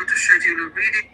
failed to schedule a reading.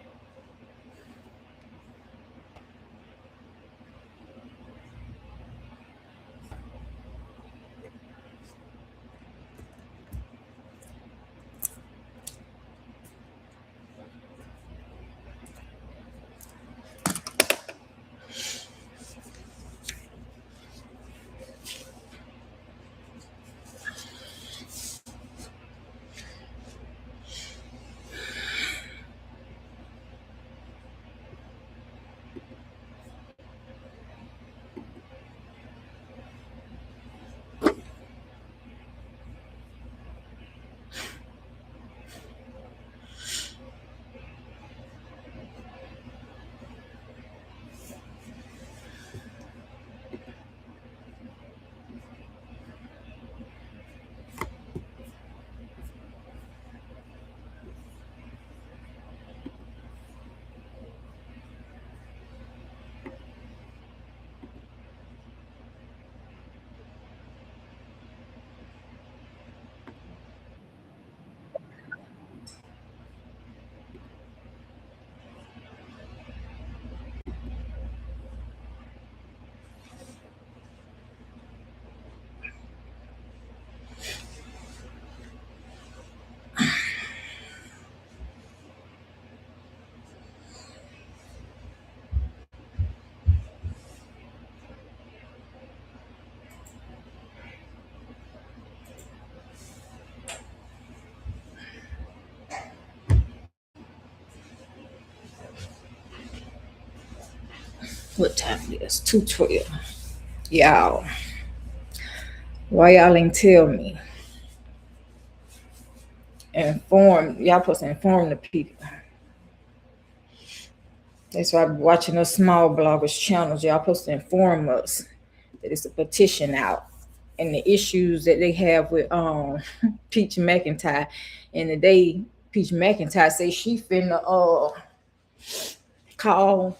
What time it is? 2:12. Y'all. Why y'all ain't tell me? Inform y'all supposed to inform the people. That's why I'm watching those small bloggers channels. Y'all supposed to inform us that it's a petition out and the issues that they have with Peach McIntyre. And the day Peach McIntyre say she finna call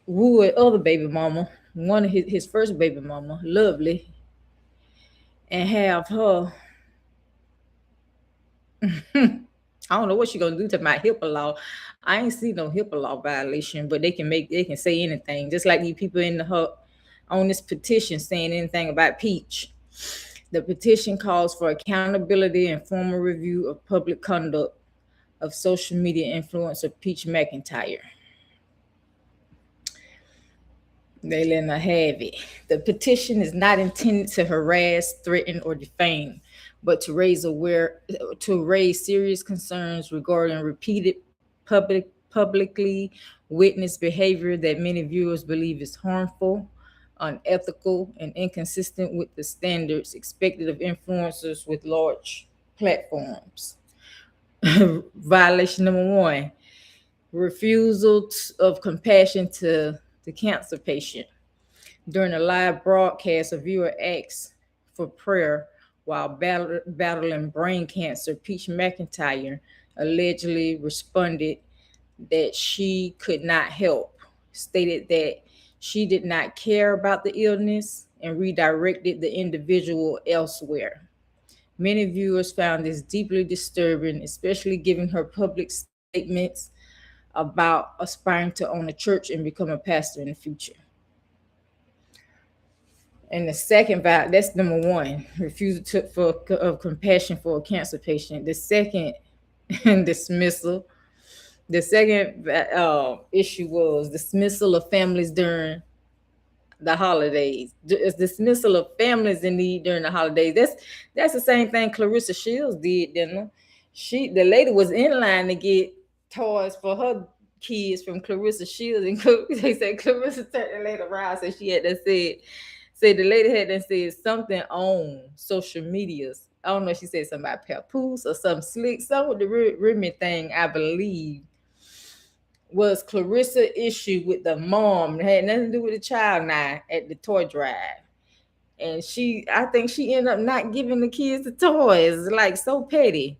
Wood other baby mama, one of his first baby mama, Lovely, and have her I don't know what she gonna do to my HIPAA law. I ain't see no HIPAA law violation, but they can say anything, just like these people in the on this petition saying anything about Peach. The petition calls for accountability and formal review of public conduct of social media influencer Peach McIntyre. They letting her have it. The petition is not intended to harass, threaten, or defame, but to raise serious concerns regarding repeated publicly witnessed behavior that many viewers believe is harmful, unethical, and inconsistent with the standards expected of influencers with large platforms. Violation number one: refusal of compassion to the cancer patient. During a live broadcast, a viewer asked for prayer while battling brain cancer. Peach McIntyre allegedly responded that she could not help, stated that she did not care about the illness, and redirected the individual elsewhere. Many viewers found this deeply disturbing, especially given her public statements about aspiring to own a church and become a pastor in the future. And the second vow, that's number one, refusal of compassion for a cancer patient. The second dismissal, the second issue was dismissal of families during the holidays. Dismissal of families in need during the holidays. That's the same thing Clarissa Shields did, didn't it? The lady was in line to get toys for her kids from Clarissa Shields, and they said Clarissa turned the lady around, so she had to say the lady had to say something on social medias. I don't know if she said something about papoose or something slick, some with the Remy thing, I believe, was Clarissa issue with the mom. It had nothing to do with the child now at the toy drive. And I think she ended up not giving the kids the toys, like so petty.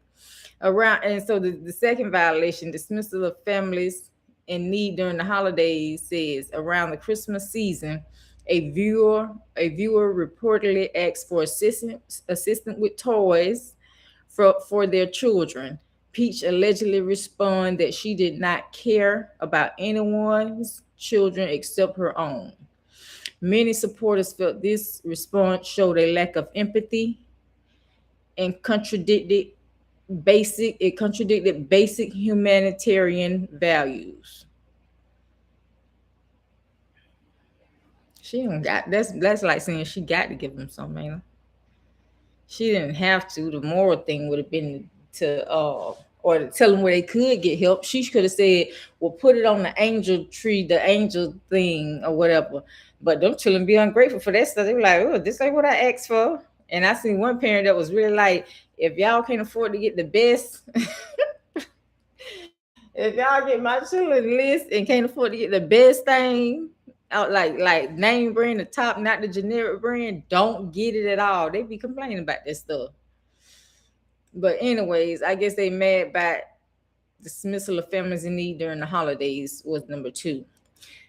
And so the second violation, dismissal of families in need during the holidays, says around the Christmas season, a viewer reportedly asked for assistance with toys for their children. Peach allegedly responded that she did not care about anyone's children except her own. Many supporters felt this response showed a lack of empathy and contradicted basic humanitarian values. She don't got that's like saying she got to give him something. You know? She didn't have to. The moral thing would have been to or to tell them where they could get help. She could have said, "Well, put it on the angel tree, the angel thing, or whatever." But them children be ungrateful for that stuff. They were like, "Oh, this ain't what I asked for." And I seen one parent that was really like, "If y'all can't afford to get the best, if y'all get my children list and can't afford to get the best thing." Out like name brand, the top, not the generic brand. Don't get it at all. They be complaining about this stuff. But anyways, I guess they mad by dismissal of families in need during the holidays was number 2.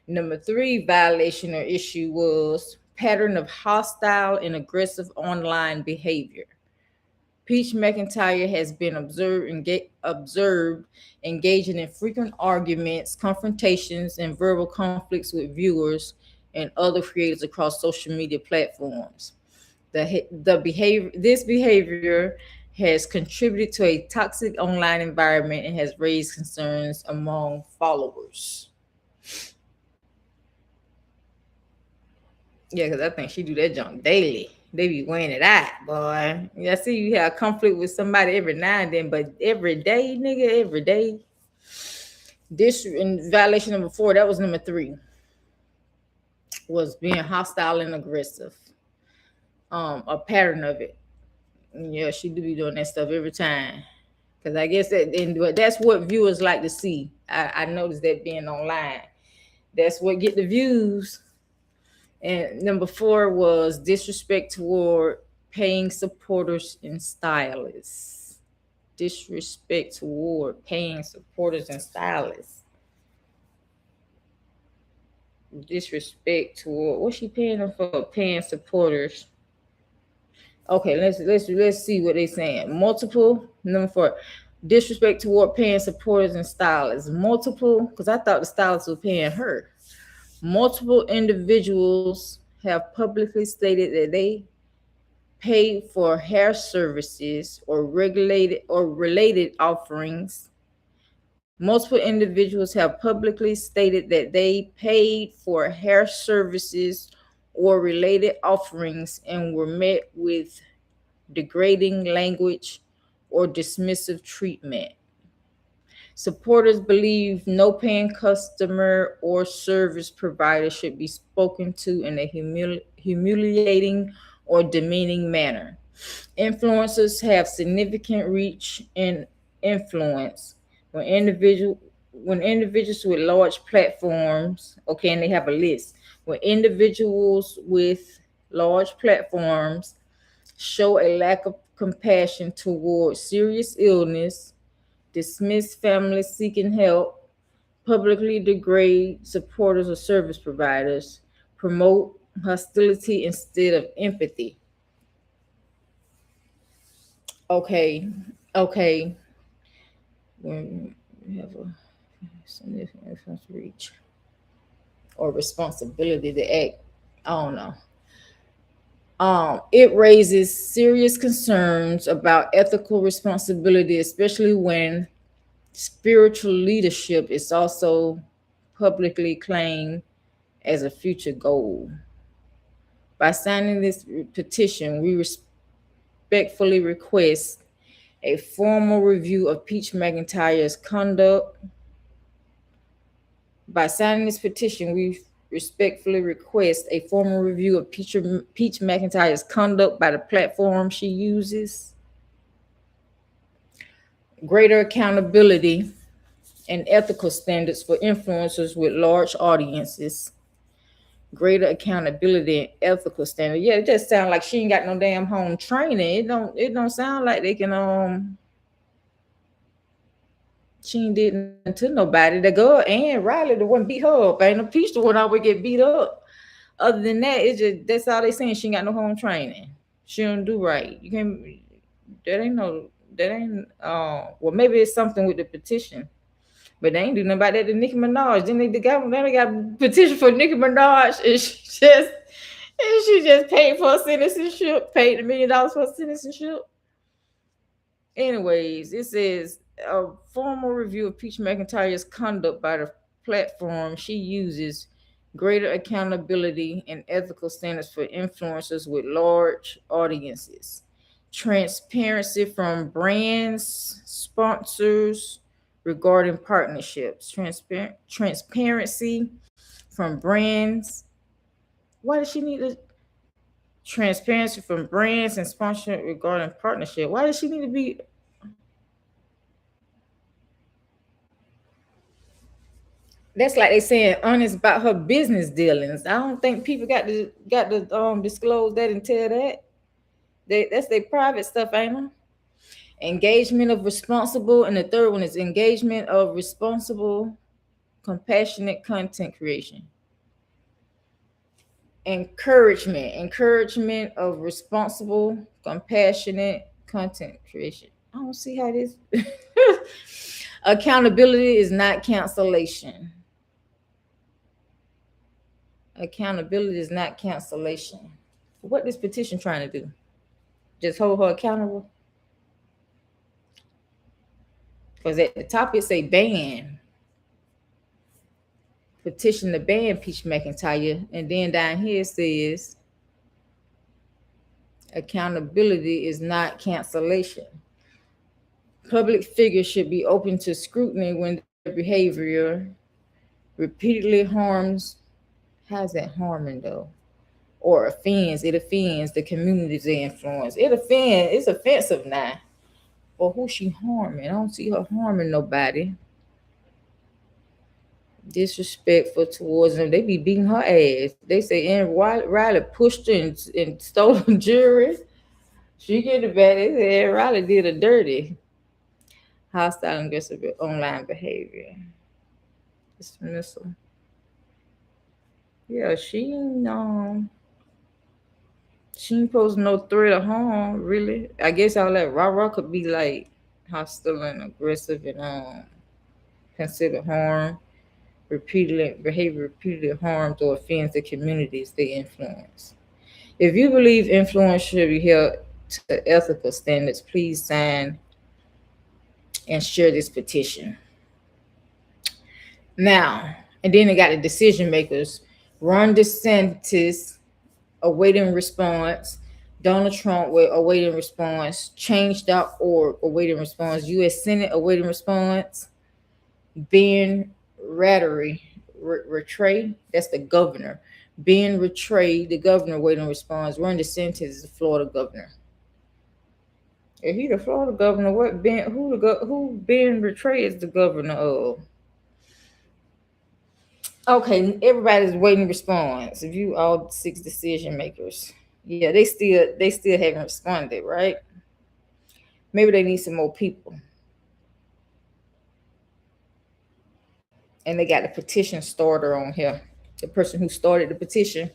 Number 3 violation or issue was pattern of hostile and aggressive online behavior. Peach McIntyre has been observed engaging in frequent arguments, confrontations, and verbal conflicts with viewers and other creators across social media platforms. This behavior has contributed to a toxic online environment and has raised concerns among followers. Yeah, because I think she do that junk daily. They be weighing it out, boy. Yeah, I see you have conflict with somebody every now and then, but every day, nigga, every day. This in violation number 4, that was number 3, was being hostile and aggressive. A pattern of it. Yeah, she do be doing that stuff every time. Because I guess that's what viewers like to see. I noticed that being online. That's what get the views. And number 4 was disrespect toward paying supporters and stylists. Disrespect toward paying supporters and stylists. Disrespect toward what's she paying them for? Paying supporters. Okay, let's see what they're saying. Multiple number 4. Disrespect toward paying supporters and stylists. Multiple, because I thought the stylists were paying her. Multiple individuals have publicly stated that they paid for hair services or related offerings. Multiple individuals have publicly stated that they paid for hair services or related offerings and were met with degrading language or dismissive treatment. Supporters believe no paying customer or service provider should be spoken to in a humiliating or demeaning manner. Influencers have significant reach and influence. When individuals with large platforms, okay, and they have a list. When individuals with large platforms show a lack of compassion towards serious illness, dismiss families seeking help, publicly degrade supporters or service providers, promote hostility instead of empathy. Okay. When you have a significant reach or responsibility to act, I don't know. It raises serious concerns about ethical responsibility, especially when spiritual leadership is also publicly claimed as a future goal. By signing this petition, we respectfully request a formal review of Peach McIntyre's conduct. By signing this petition, we respectfully request a formal review of Peach McIntyre's conduct by the platform she uses, greater accountability and ethical standards for influencers with large audiences, greater accountability and ethical standards. Yeah, it just sounds like she ain't got no damn home training. It don't sound like they can she ain't did nothing to nobody. The girl and Riley the one beat her up. Ain't no Peach the one always get beat up. Other than that, it's just that's all they saying. She ain't got no home training. She don't do right. You can't. That ain't no. That ain't well, maybe it's something with the petition. But they ain't do nothing about that to Nicki Minaj. Then they got a petition for Nicki Minaj, and she just paid for citizenship, paid $1 million for citizenship. Anyways, it says a formal review of Peach McIntyre's conduct by the platform she uses, greater accountability and ethical standards for influencers with large audiences, transparency from brands, sponsors regarding partnerships, transparency from brands. Why does she need to transparency from brands and sponsorship regarding partnership? Why does she need to be? That's like they saying honest about her business dealings. I don't think people got to disclose that and tell that. That's their private stuff, ain't it? Engagement of responsible, and the third one is engagement of responsible, compassionate content creation. Encouragement of responsible, compassionate content creation. I don't see how this. Accountability is not cancellation. Accountability is not cancellation. What this petition trying to do? Just hold her accountable? Because at the top it say ban. Petition to ban Peach McIntyre. And then down here it says accountability is not cancellation. Public figures should be open to scrutiny when their behavior repeatedly harms. How's that harming though? Or offends. It offends the communities they influence. It's offensive now. Or who she harming? I don't see her harming nobody. Disrespectful towards them. They be beating her ass. They say Ann Riley pushed her and stole her jewelry. She get it back. They say Ann Riley did her dirty. Hostile and aggressive online behavior. Dismissal. Yeah, she ain't posing no threat of harm, really. I guess all that rah could be like hostile and aggressive and consider harm, repeatedly harms or offends the communities they influence. If you believe influence should be held to ethical standards, please sign and share this petition. Now, and then they got the decision makers. Ron DeSantis awaiting response. Donald Trump awaiting response. Change.org awaiting response. U.S. Senate awaiting response. Ben Rattray, that's the governor. Ben Rattray, the governor, awaiting response. Ron DeSantis is the Florida governor. If he the Florida governor, who Ben Rattray is the governor of? Okay, everybody's waiting response. If you all 6 decision makers, yeah, they still haven't responded, right? Maybe they need some more people. And they got the petition starter on here, the person who started the petition,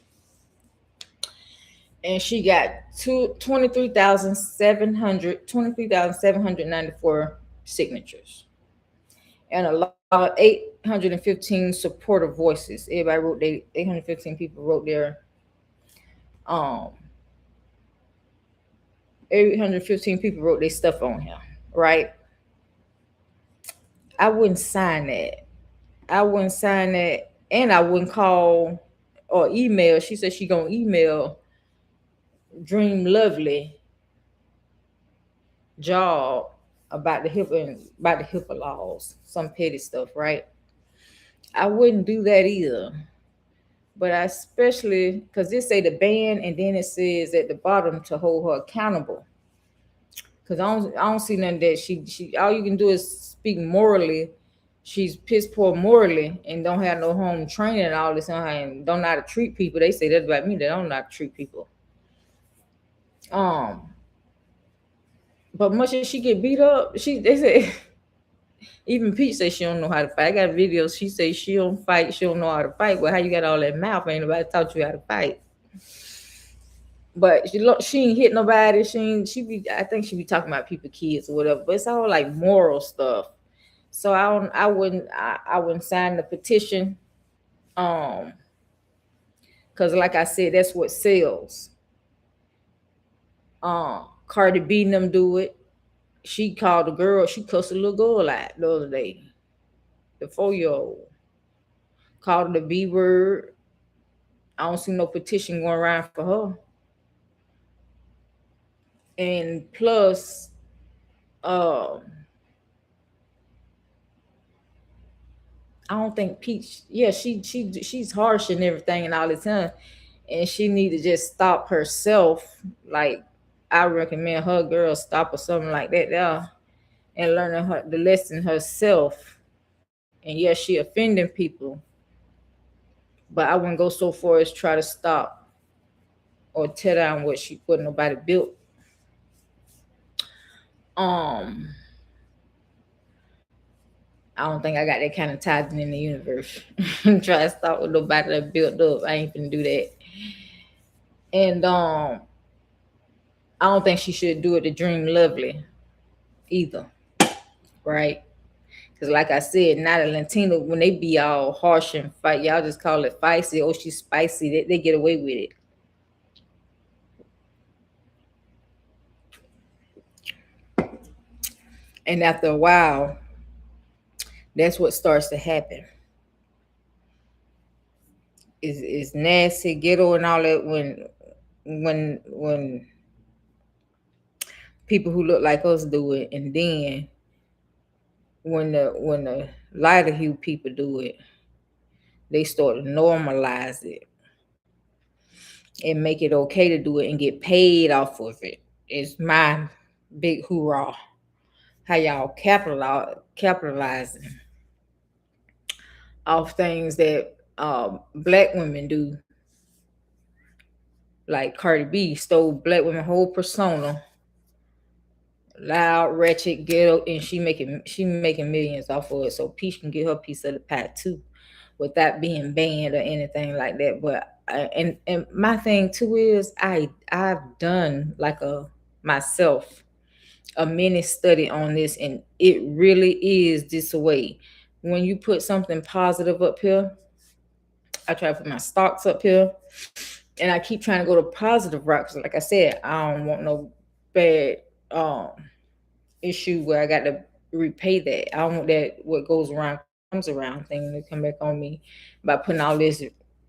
and she got 23,794 signatures, and a lot of 815 supportive voices. Everybody wrote 815 people wrote their 815 people wrote their stuff on here, right? I wouldn't sign that. And I wouldn't call or email. She said she gonna email DreamLovely job about the HIPAA laws, some petty stuff, right? I wouldn't do that either. But I especially because they say the ban, and then it says at the bottom to hold her accountable. Because I don't see nothing that she all you can do is speak morally. She's piss poor morally and don't have no home training and all this and don't know how to treat people. They say that's about me. They don't know how to treat people. But much as she get beat up, they say even Pete says she don't know how to fight. I got videos. She says she don't fight. She don't know how to fight. Well, how you got all that mouth? Ain't nobody taught you how to fight. But she ain't hit nobody. She ain't, she be, I think she be talking about people, kids or whatever. But it's all like moral stuff. So I wouldn't sign the petition. Um, because like I said, that's what sells. Cardi B and them do it. She called a girl. She cussed a little girl out the other day. The 4-year old called her the B word. I don't see no petition going around for her. And plus, um, I don't think Peach. Yeah, she's harsh and everything and all the time, and she need to just stop herself. Like I recommend her girl stop or something like that there, and learning her the lesson herself. And yeah, she offending people, but I wouldn't go so far as try to stop or tear down what nobody built. Um, I don't think I got that kind of tithing in the universe. Try to stop with nobody that built up. I ain't finna do that. And I don't think she should do it to Dream Lovely either, right? Because like I said, not a Latina, when they be all harsh and fight, y'all just call it feisty. Oh, she's spicy. They get away with it. And after a while, that's what starts to happen. Is nasty, ghetto, and all that when people who look like us do it, and then when the lighter hue people do it, they start to normalize it and make it okay to do it and get paid off of it. It's my big hoorah. How y'all capitalizing off things that black women do. Like Cardi B stole black women whole persona, loud, wretched, ghetto, and she making millions off of it. So Peach can get her piece of the pie too, without being banned or anything like that. But and my thing too is I've done like a myself a mini study on this, and it really is this way. When you put something positive up here, I try to put my stocks up here, and I keep trying to go to positive route because, like I said, I don't want no bad um issue where I got to repay that. I don't want that what goes around comes around thing to come back on me by putting all this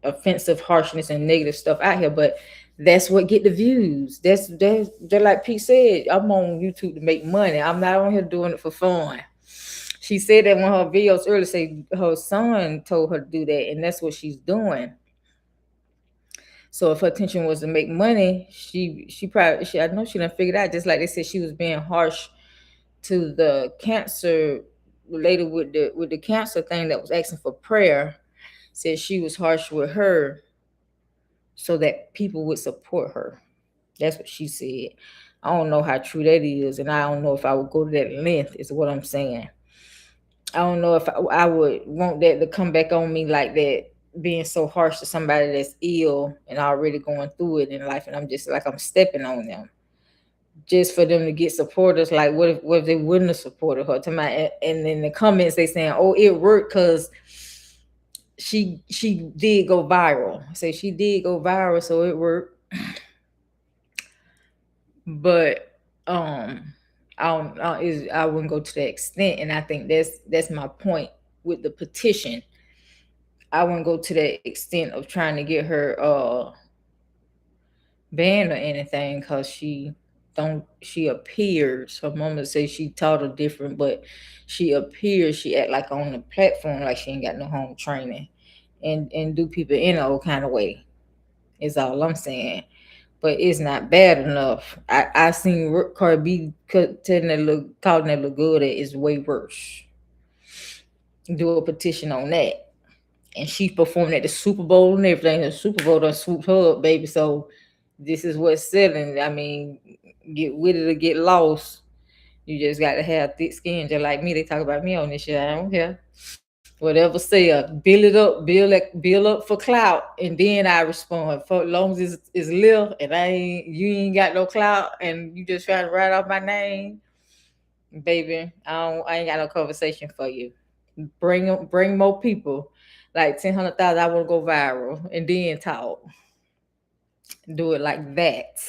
offensive harshness and negative stuff out here. But that's what get the views. That's just like Pete said. I'm on YouTube to make money. I'm not on here doing it for fun. She said that when her videos earlier say her son told her to do that, and that's what she's doing. So if her intention was to make money, she probably I know she done figured out. Just like they said, she was being harsh to the cancer related with the cancer thing that was asking for prayer. Said she was harsh with her so that people would support her. That's what she said. I don't know how true that is, and I don't know if I would go to that length. Is what I'm saying. I don't know if I would want that to come back on me like that, being so harsh to somebody that's ill and already going through it in life, and I'm just like I'm stepping on them just for them to get supporters. Like what if they wouldn't have supported her? To my and in the comments they saying, "Oh, it worked because she did go viral." Say she did go viral, so it worked. But um, I wouldn't go to that extent, and I think that's my point with the petition. I wouldn't go to that extent of trying to get her banned or anything because she appears, her mama say she taught her different, but she act like on the platform like she ain't got no home training, and do people in a old kind of way is all I'm saying. But it's not bad enough. I seen Cardi B telling that look calling that look good, that is way worse. Do a petition on that. And she performed at the Super Bowl and everything. The Super Bowl done swooped her up, baby. So this is what's selling. I mean, get with it or get lost. You just got to have thick skin, just like me. They talk about me on this shit. I don't care. Whatever sell, build it up, build up for clout, and then I respond. For long as it's little and you ain't got no clout, and you just trying to write off my name, baby, I ain't got no conversation for you. Bring more people, like 10,000. I want to go viral, and then talk. Do it like that,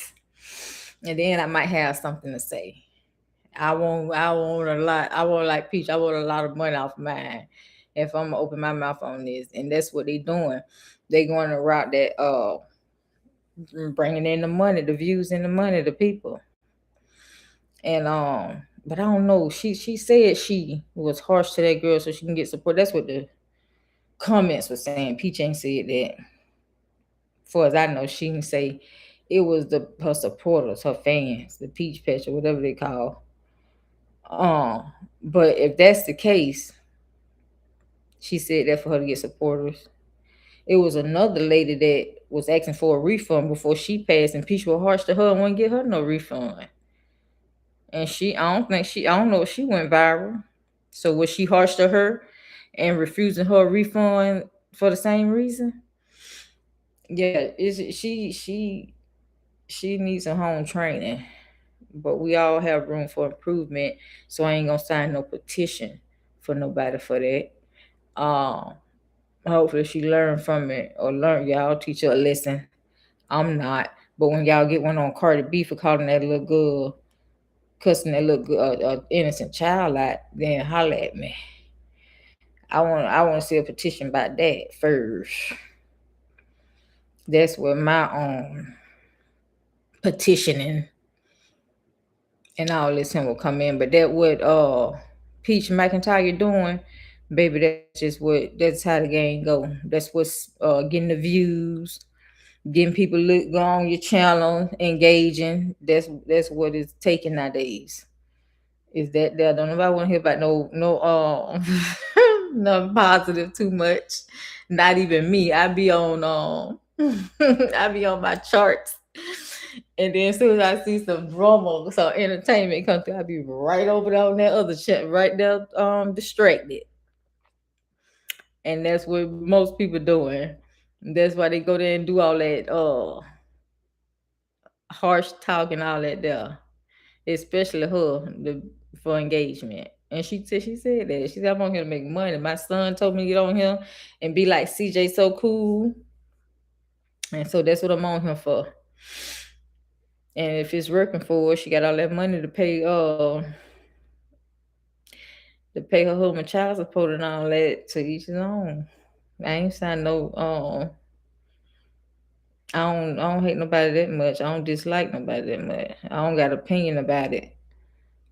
and then I might have something to say. I want a lot. I want like Peach. I want a lot of money off mine. If I'm gonna open my mouth on this, and that's what they doing. They going to route that bringing in the money, the views and the money, the people. And but I don't know. She said she was harsh to that girl so she can get support. That's what the comments were saying. Peach ain't said that. For as I know, she didn't say it was the her supporters, her fans, the Peach Patch or whatever they call. Um, but if that's the case, she said that for her to get supporters. It was another lady that was asking for a refund before she passed, and Peach was harsh to her and wouldn't get her no refund. And I don't know if she went viral. So was she harsh to her and refusing her refund for the same reason? Yeah, is she needs some home training, but we all have room for improvement. So I ain't gonna sign no petition for nobody for that. Um, Hopefully she learned from it or learn y'all teach her a lesson. I'm not, but when y'all get one on Cardi B for calling that little girl, cussing that little girl, innocent child out, then holler at me. I want to see a petition about that first. That's where my petitioning and all this him will come in. But that what Peach McIntyre doing, baby, that's how the game go. That's what's getting the views, getting people go on your channel, engaging. That's what it's taking nowadays. Is that there? Don't nobody want to hear about no no positive too much. Not even me. I be on I be on my charts. And then as soon as I see some drama, some entertainment come through, I be right over there on that other chat, right there, distracted. And that's what most people doing. That's why they go there and do all that harsh talk and all that there. Especially her for engagement. And she said that. She said I'm on here to make money. My son told me to get on here and be like CJ so cool. And so that's what I'm on here for. And if it's working for her, she got all that money to pay her home and child support and all that, to each his own. I ain't signed no I don't hate nobody that much. I don't dislike nobody that much. I don't got opinion about it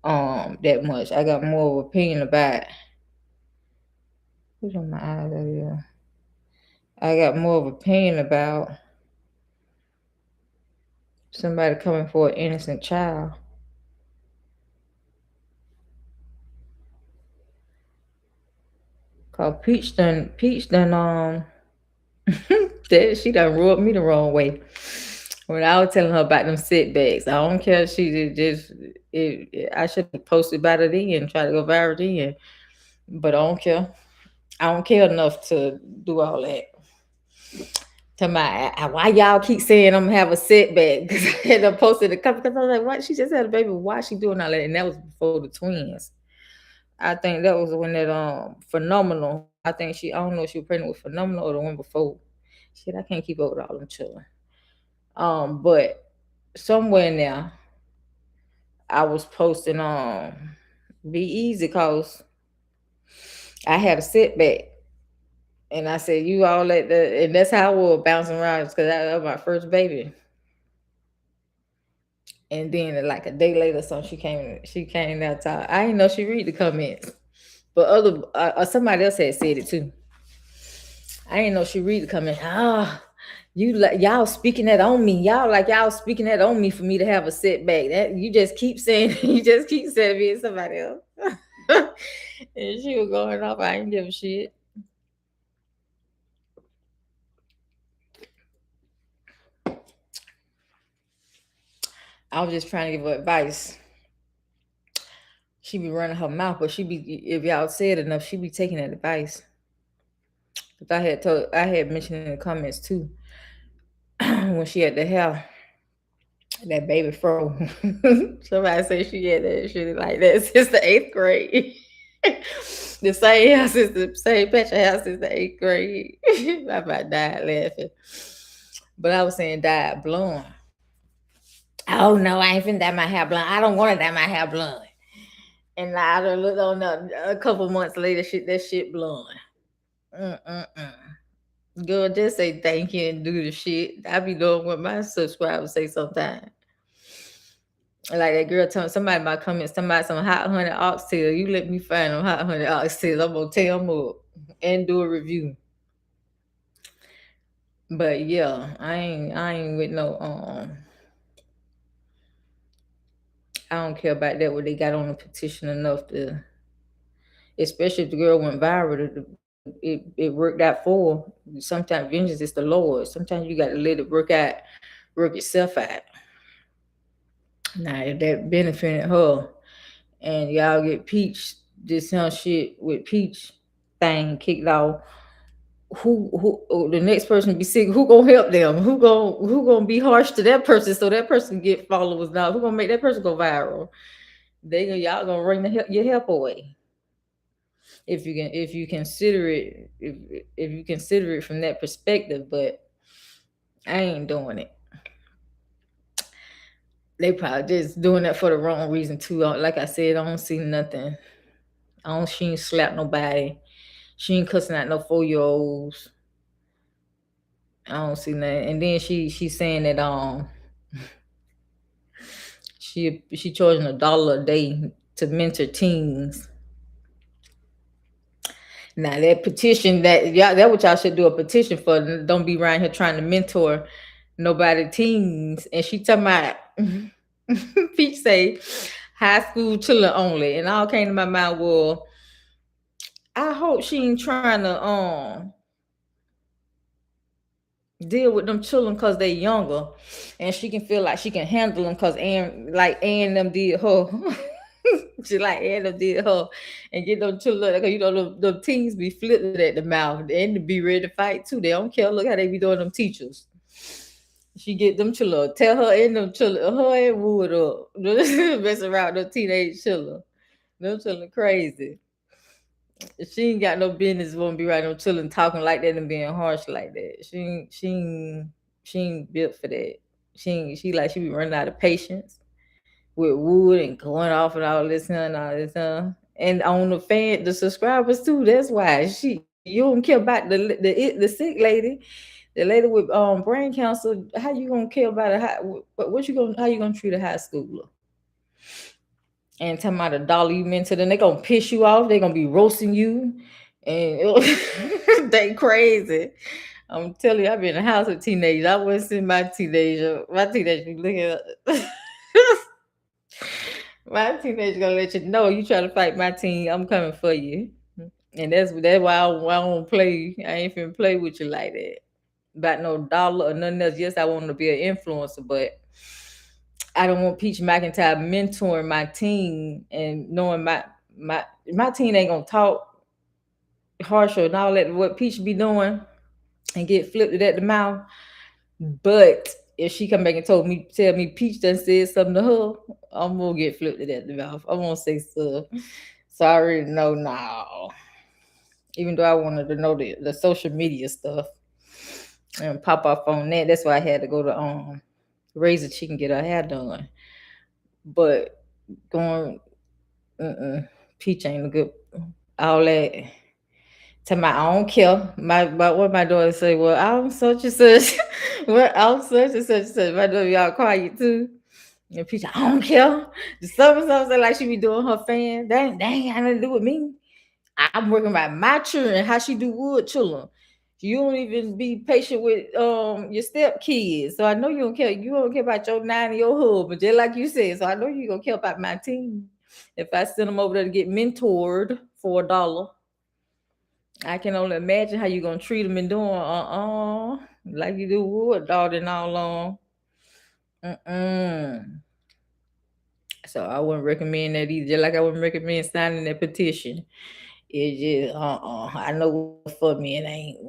that much. I got more of opinion about who's on my eyes out here. I got more of opinion about somebody coming for an innocent child. Cause Peach done that she done rubbed me the wrong way. When I was telling her about them setbacks, I don't care if she I should have posted about it then and try to go viral then. But I don't care. I don't care enough to do all that. To my why y'all keep saying I'm gonna have a setback? Because I had to post it a couple. Because I was like, what? She just had a baby. Why she doing all that? And that was before the twins. I think that was when that phenomenal. I think I don't know if she was pregnant with phenomenal or the one before. Shit, I can't keep up with all them children. But somewhere in there, I was posting be easy cause I had a setback. And I said, you all at the and that's how I was bouncing around because that was my first baby. And then like a day later, so she came that time. I didn't know she read the comments, but somebody else had said it too. I didn't know she read the comments. You like y'all speaking that on me. Y'all speaking that on me for me to have a setback. That you just keep saying you just keep saying me and somebody else. And she was going off. I ain't give a shit. I was just trying to give her advice. She be running her mouth, but she be if y'all said enough, she be taking that advice. I had mentioned in the comments too when she had the hair, that baby fro. Somebody say she had that shit like that since the eighth grade. The same hair since the same patch of hair since the eighth grade. I about died laughing. But I was saying dyed blonde. Oh no, I ain't finna dye my hair blonde. I don't want to dye my hair blonde. And I done looked on a couple months later, that shit blonde. Mm-mm-mm. Girl, just say thank you and do the shit. I be doing what my subscribers say sometimes. Like that girl telling somebody in my comments, somebody some hot honey oxtail. You let me find them hot honey oxtails. I'm gonna tear them up and do a review. But yeah, I ain't with no I don't care about that. What they got on the petition enough to, especially if the girl went viral. It worked out for her. Sometimes vengeance is the Lord. Sometimes you got to let it work itself out. Now if that benefited her, and y'all get Peach this young shit with Peach thing kicked off, who the next person be sick? Who gonna help them? Who gonna be harsh to that person so that person get followers? Now who gonna make that person go viral? Y'all gonna ring your help away. If you consider it, if you consider it from that perspective. But I ain't doing it. They probably just doing that for the wrong reason too. Like I said, I don't see nothing. She ain't slap nobody. She ain't cussing out no 4-year-olds. I don't see nothing. And then she's saying that she charging $1 a day to mentor teens. Now that petition that what y'all should do a petition for. Don't be around here trying to mentor nobody teens. And she talking about Peach say high school children only. And all came to my mind, well, I hope she ain't trying to deal with them children because they younger, and she can feel like she can handle them because Ann them did her. She like Ann them did her, and get them children because the teens be flipped at the mouth and be ready to fight too. They don't care. Look how they be doing them teachers. She get them children, tell her and them children, her and Wood up, mess around them teenage children. Them children crazy. She ain't got no business won't be right no children talking like that and being harsh like that. She ain't built for that. She be running out of patience with Wood and going off and all this and all this and on the subscribers too. That's why you don't care about the sick lady, the lady with brain cancer. How you gonna care about how you gonna treat a high schooler? And talking about $1 you meant to them, they gonna piss you off. They gonna be roasting you, and they crazy. I'm telling you, I've been in the house with teenagers. I wasn't seeing my teenager. My teenager be looking at my teenager gonna let you know you try to fight my team. I'm coming for you, and that's why I don't play. I ain't finna play with you like that about no dollar or nothing else. Yes, I want to be an influencer, but I don't want Peach McIntyre mentoring my team and knowing my team ain't gonna talk harsher and all that what Peach be doing and get flipped at the mouth. But if she come back and tell me Peach done said something to her, I'm gonna get flipped at the mouth. I'm gonna say stuff. So I already know now. Even though I wanted to know the social media stuff and pop off on that. That's why I had to go to Razor Chicken get her hair done. But going Peach ain't a good all that. To my own care. What my daughter say, well, I'm such and such. Well, I'm such and such and such. My daughter y'all quiet too. And Peach, I don't care. Something like she be doing her fan. That ain't got nothing to do with me. I'm working about my children, how she do Wood children. You don't even be patient with your step kids. So I know you don't care. You don't care about your 9 and your husband, just like you said. So I know you gonna care about my team. If I send them over there to get mentored for $1, I can only imagine how you gonna treat them and doing like you do Wood daughter and all on. So I wouldn't recommend that either. Just like I wouldn't recommend signing that petition. It just I know what's for me. It ain't.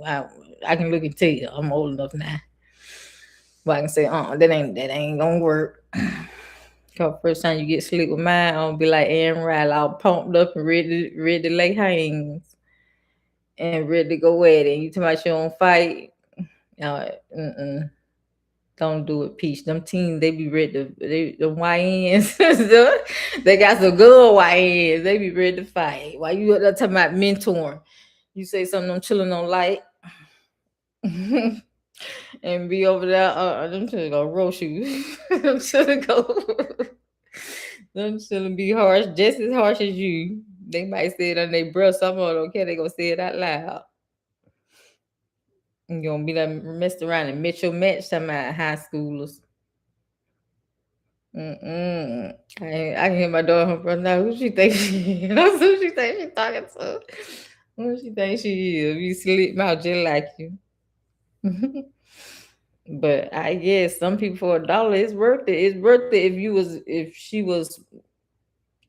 I can look and tell. I'm old enough now, but I can say that ain't gonna work. Cause first time you get sleep with mine, I'll be like Aaron Riley, all pumped up and ready to lay hands and ready to go at it. You talking about you don't fight? Uh, mm-mm. Don't do it, Peach. Them teens, they be ready to, them YNs, they got some good YNs. They be ready to fight. Why you up there talking about mentoring? You say something them children don't like, and be over there, them children go roast you. Them children go, them children be harsh, just as harsh as you. They might say it on their breath. Some of them don't care. They gonna say it out loud. You gonna be like messed around and met your match talking about high schoolers. Mm-mm. I can hear my daughter from now. Who she think she is? Who she think she talking to? Who she think she is? You sleep mouth just like you. But I guess some people for $1, it's worth it. It's worth it if she was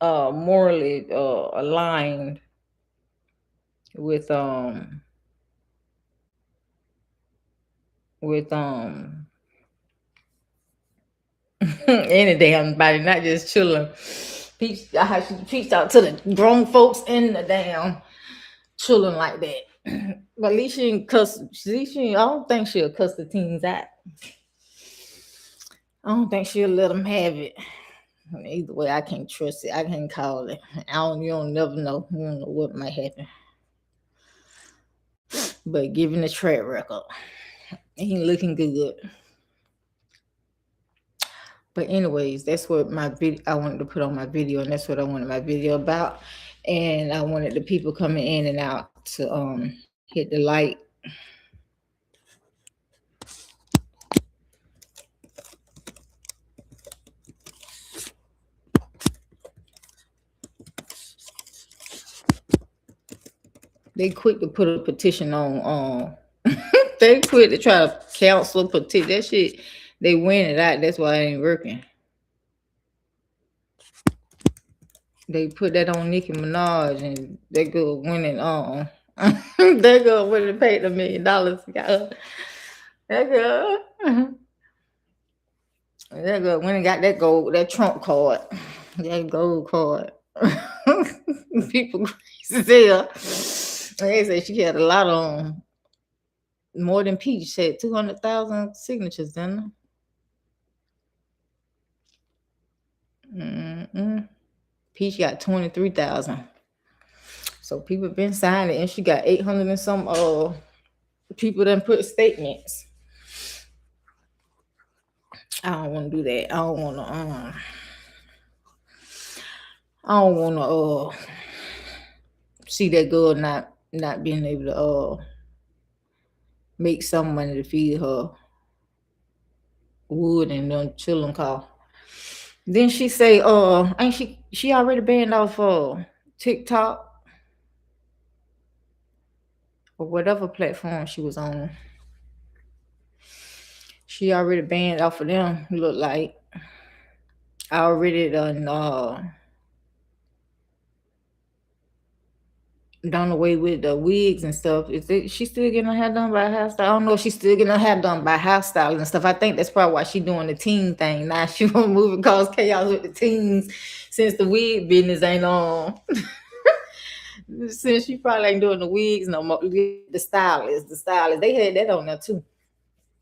morally aligned with with any damn body, not just children. Peach, she out to the grown folks and the damn children like that. But at least she ain't cuss. I don't think she'll cuss the teens out. I don't think she'll let them have it. Either way, I can't trust it. I can't call it. You don't never know. You don't know what might happen. But given the track record, ain't looking good. But anyways, that's what I wanted to put on my video, and that's what I wanted my video about. And I wanted the people coming in and out to hit the like. They quick to put a petition on. They quit to try to cancel petition. That shit, they win it out. That's why it ain't working. They put that on Nicki Minaj, and they go winning. They go winning and paid $1 million. That girl. That girl went and got that Trump card, that gold card. People crazy as hell. They say she had a lot on. More than Peach said, 200,000 signatures, didn't it? Peach got 23,000. So people been signing, and she got 800 and some people done put statements. I don't want to do that. I don't want to see that girl not being able to make some money to feed her wood and them children call. Then she say, ain't she already banned off TikTok or whatever platform she was on. She already banned off of them. Look like I already done away with the wigs and stuff. She still getting her hair done by hairstyle? I don't know if she's still getting her hair done by hairstyles and stuff. I think that's probably why she doing the teen thing. Now she won't move and cause chaos with the teens since the wig business ain't on. Since she probably ain't doing the wigs no more. The stylist, they had that on there too.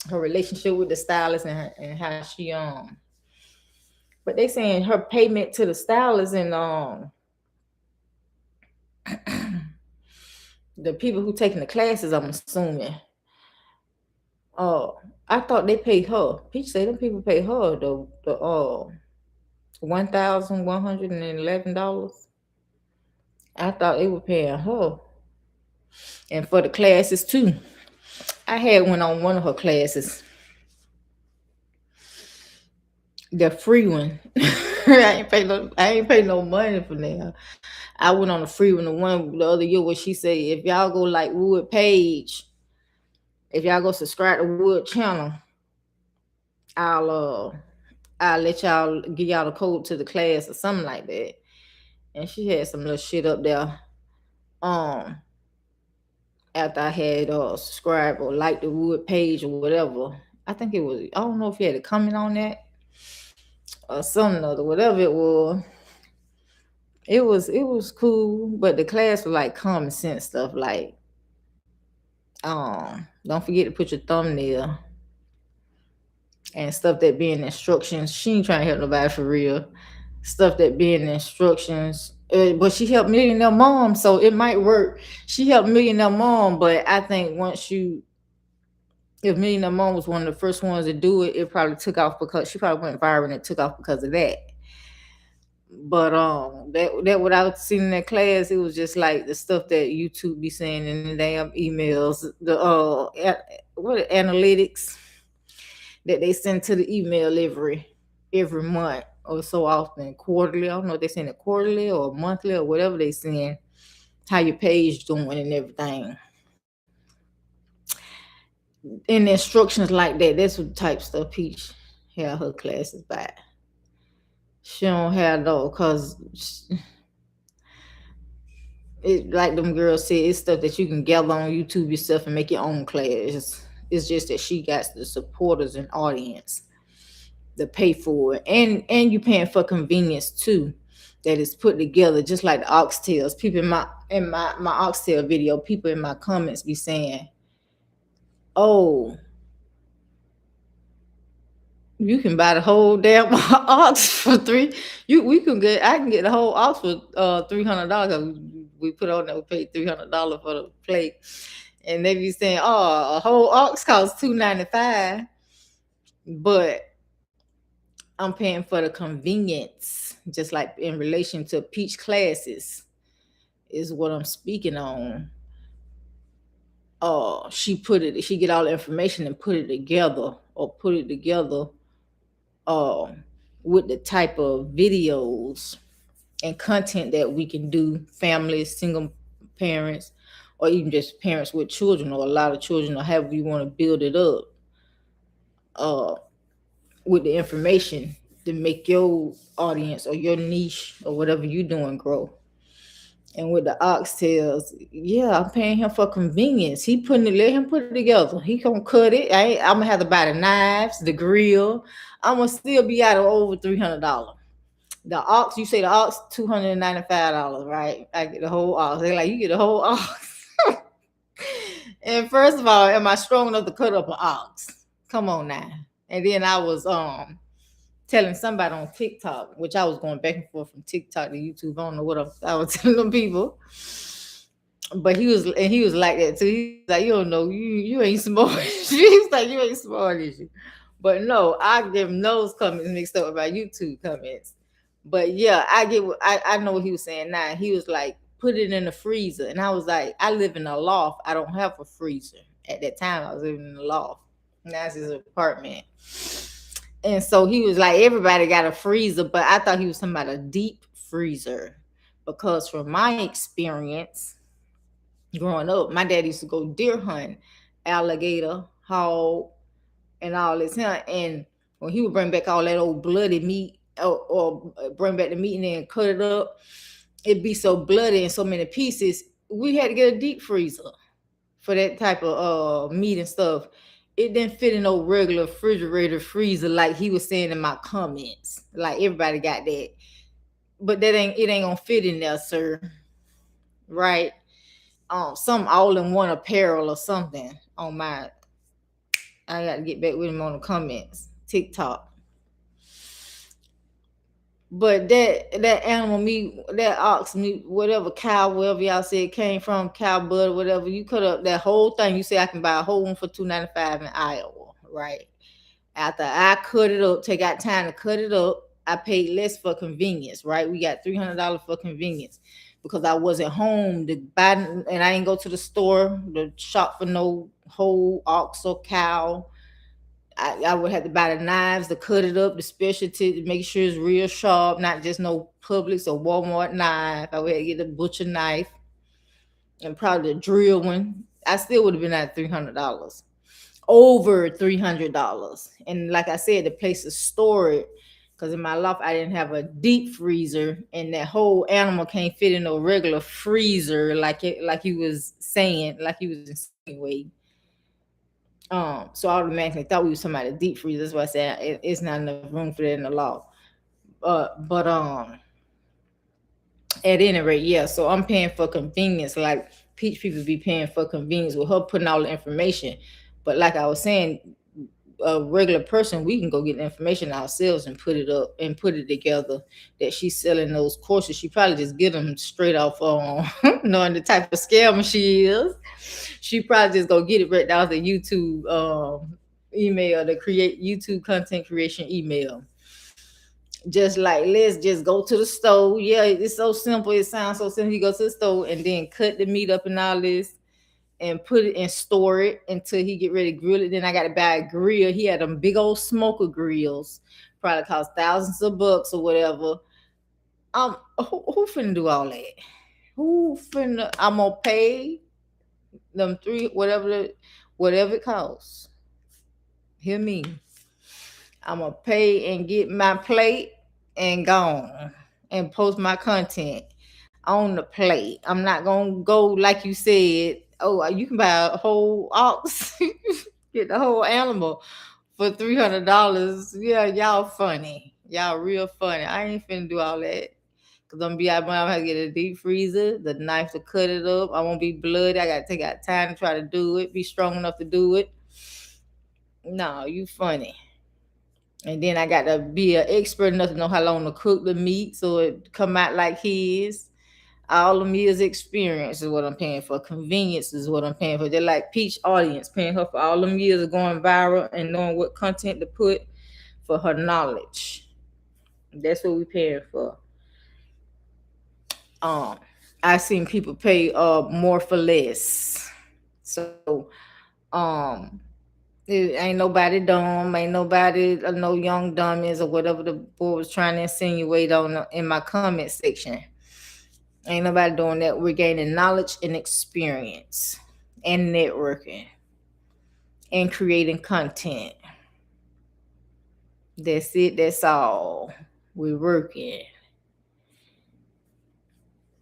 Her relationship with the stylist and how she but they saying her payment to the stylist and the people who taking the classes, I'm assuming. I thought they paid her. Peach said them people pay her the $1,111. I thought they were paying her, and for the classes too. I had one on one of her classes, the free one. I ain't pay no money for that. I went on the free one, the other year where she said, if y'all go like Wood page, if y'all go subscribe to Wood channel, I'll let y'all give y'all the code to the class or something like that. And she had some little shit up there Um, after I had subscribed or liked the Wood page or whatever. I think it was, I don't know if he had a comment on that or something other, whatever it was. It was cool, but the class was like common sense stuff, like don't forget to put your thumbnail and stuff that be in instructions. She ain't trying to help nobody for real. Stuff that be in instructions. But she helped Millionaire Mom, so it might work. She helped Millionaire Mom, but I think if Millionaire Mom was one of the first ones to do it, it probably took off because she probably went viral and it took off because of that. But that what I was seeing in that class, it was just like the stuff that YouTube be saying in the damn emails, the what analytics that they send to the email every month or so often, quarterly. I don't know if they send it quarterly or monthly or whatever they send, how your page doing and everything. And the instructions like that, that's what type stuff Peach had her classes by. She don't have though, cause it, like them girls said, it's stuff that you can gather on YouTube yourself and make your own class. It's just that she got the supporters and audience to pay for it, and you paying for convenience too. That is put together just like the oxtails. People in my oxtail video, people in my comments be saying, "Oh, you can buy the whole damn ox for three. I can get the whole ox for $300. We put on there, we paid $300 for the plate, and they be saying, oh, a whole ox costs $295, but I'm paying for the convenience, just like in relation to Peach classes, is what I'm speaking on. She get all the information and put it together, with the type of videos and content that we can do, families, single parents, or even just parents with children or a lot of children, or however you want to build it up, with the information to make your audience or your niche or whatever you're doing grow. And with the oxtails, yeah, I'm paying him for convenience. Let him put it together. He gonna cut it. I'm gonna have to buy the knives, the grill. I'm gonna still be out of over $300. The ox, you say the ox, $295, right? I get the whole ox. They like, you get the whole ox. And first of all, am I strong enough to cut up an ox? Come on now. And then I was telling somebody on TikTok, which I was going back and forth from TikTok to YouTube. I don't know what I was telling them people. But he was like that too. He's like, you don't know, you ain't smart. He's like, you ain't smart as you. But no, I give those comments mixed up with my YouTube comments. But yeah, I know what he was saying now. He was like, put it in the freezer. And I was like, I live in a loft. I don't have a freezer. At that time, I was living in a loft. Now it's his apartment. And so he was like, everybody got a freezer, but I thought he was talking about a deep freezer. Because from my experience, growing up, my dad used to go deer hunt, alligator, hog, and all this. And when he would bring back all that old bloody meat, or bring back the meat and then cut it up, it'd be so bloody in so many pieces. We had to get a deep freezer for that type of meat and stuff. It didn't fit in no regular refrigerator freezer like he was saying in my comments. Like everybody got that, but it ain't gonna fit in there, sir. Right? Some all-in-one apparel or something on my. I got to get back with him on the comments, TikTok. But that animal meat, that ox meat, whatever cow, wherever y'all say it came from, cow butter, whatever, you cut up that whole thing. You say I can buy a whole one for $295 in Iowa, right? After I cut it up, take out time to cut it up, I paid less for convenience, right? We got $300 for convenience because I wasn't home to buy, and I didn't go to the store to shop for no whole ox or cow. I would have to buy the knives to cut it up, the specialty to make sure it's real sharp, not just no Publix or Walmart knife. I would have to get the butcher knife and probably the drill one. I still would have been at $300, over $300. And like I said, the place to store it, Because in my loft, I didn't have a deep freezer, and that whole animal can't fit in a regular freezer, like he was saying, like he was insinuating. So I automatically thought we was talking about a deep freezer. That's why I said it's not enough room for that in the loft. But at any rate, yeah. So I'm paying for convenience, like Peach people be paying for convenience with her putting all the information. But like I was saying, a regular person, we can go get the information ourselves and put it up and put it together. That she's selling those courses, she probably just get them straight off on knowing the type of scammer she is. She probably just go get it right out the YouTube email, the create YouTube content creation email. Just like, let's just go to the store. Yeah, it's so simple. It sounds so simple. You go to the store and then cut the meat up and all this and put it and store it until he get ready to grill it. Then I got to buy a grill. He had them big old smoker grills, probably cost thousands of bucks or whatever. Who finna do all that? Who finna? I'm gonna pay them three whatever it costs. Hear me? I'm gonna pay and get my plate and gone and post my content on the plate. I'm not gonna go like you said. Oh, you can buy a whole ox, get the whole animal for $300. Yeah, y'all funny. Y'all real funny. I ain't finna do all that. Cause I'm be out, I have to get a deep freezer, the knife to cut it up. I won't be bloody. I gotta take out time to try to do it. Be strong enough to do it. No, you funny. And then I got to be an expert enough to know how long to cook the meat so it come out like his. All of me is experience is what I'm paying for. Convenience is what I'm paying for. They're like Peach audience, paying her for all them years of going viral and knowing what content to put for her knowledge. That's what we paying for. Um, I seen people pay more for less. So um it ain't nobody dumb, ain't nobody no young dummies or whatever the boy was trying to insinuate on in my comment section. Ain't nobody doing that. We're gaining knowledge and experience and networking and creating content. That's it. That's all. We're working.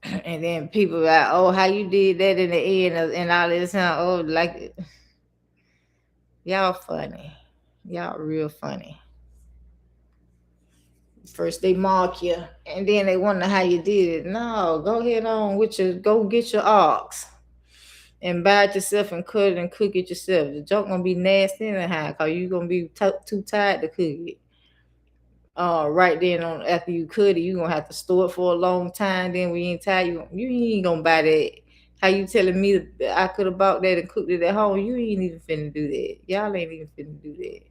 And then people like, oh, how you did that in the end and all this. Oh, like, y'all funny. Y'all real funny. First they mark you, and then they wonder how you did it. No, go ahead on with go get your ox and buy it yourself and cut it and cook it yourself. The joke gonna be nasty anyhow, cause you gonna be too tired to cook it. Right then on after you cut it, you gonna have to store it for a long time. Then when you ain't tired, you ain't gonna buy that. How you telling me that I could have bought that and cooked it at home? You ain't even finna do that. Y'all ain't even finna do that.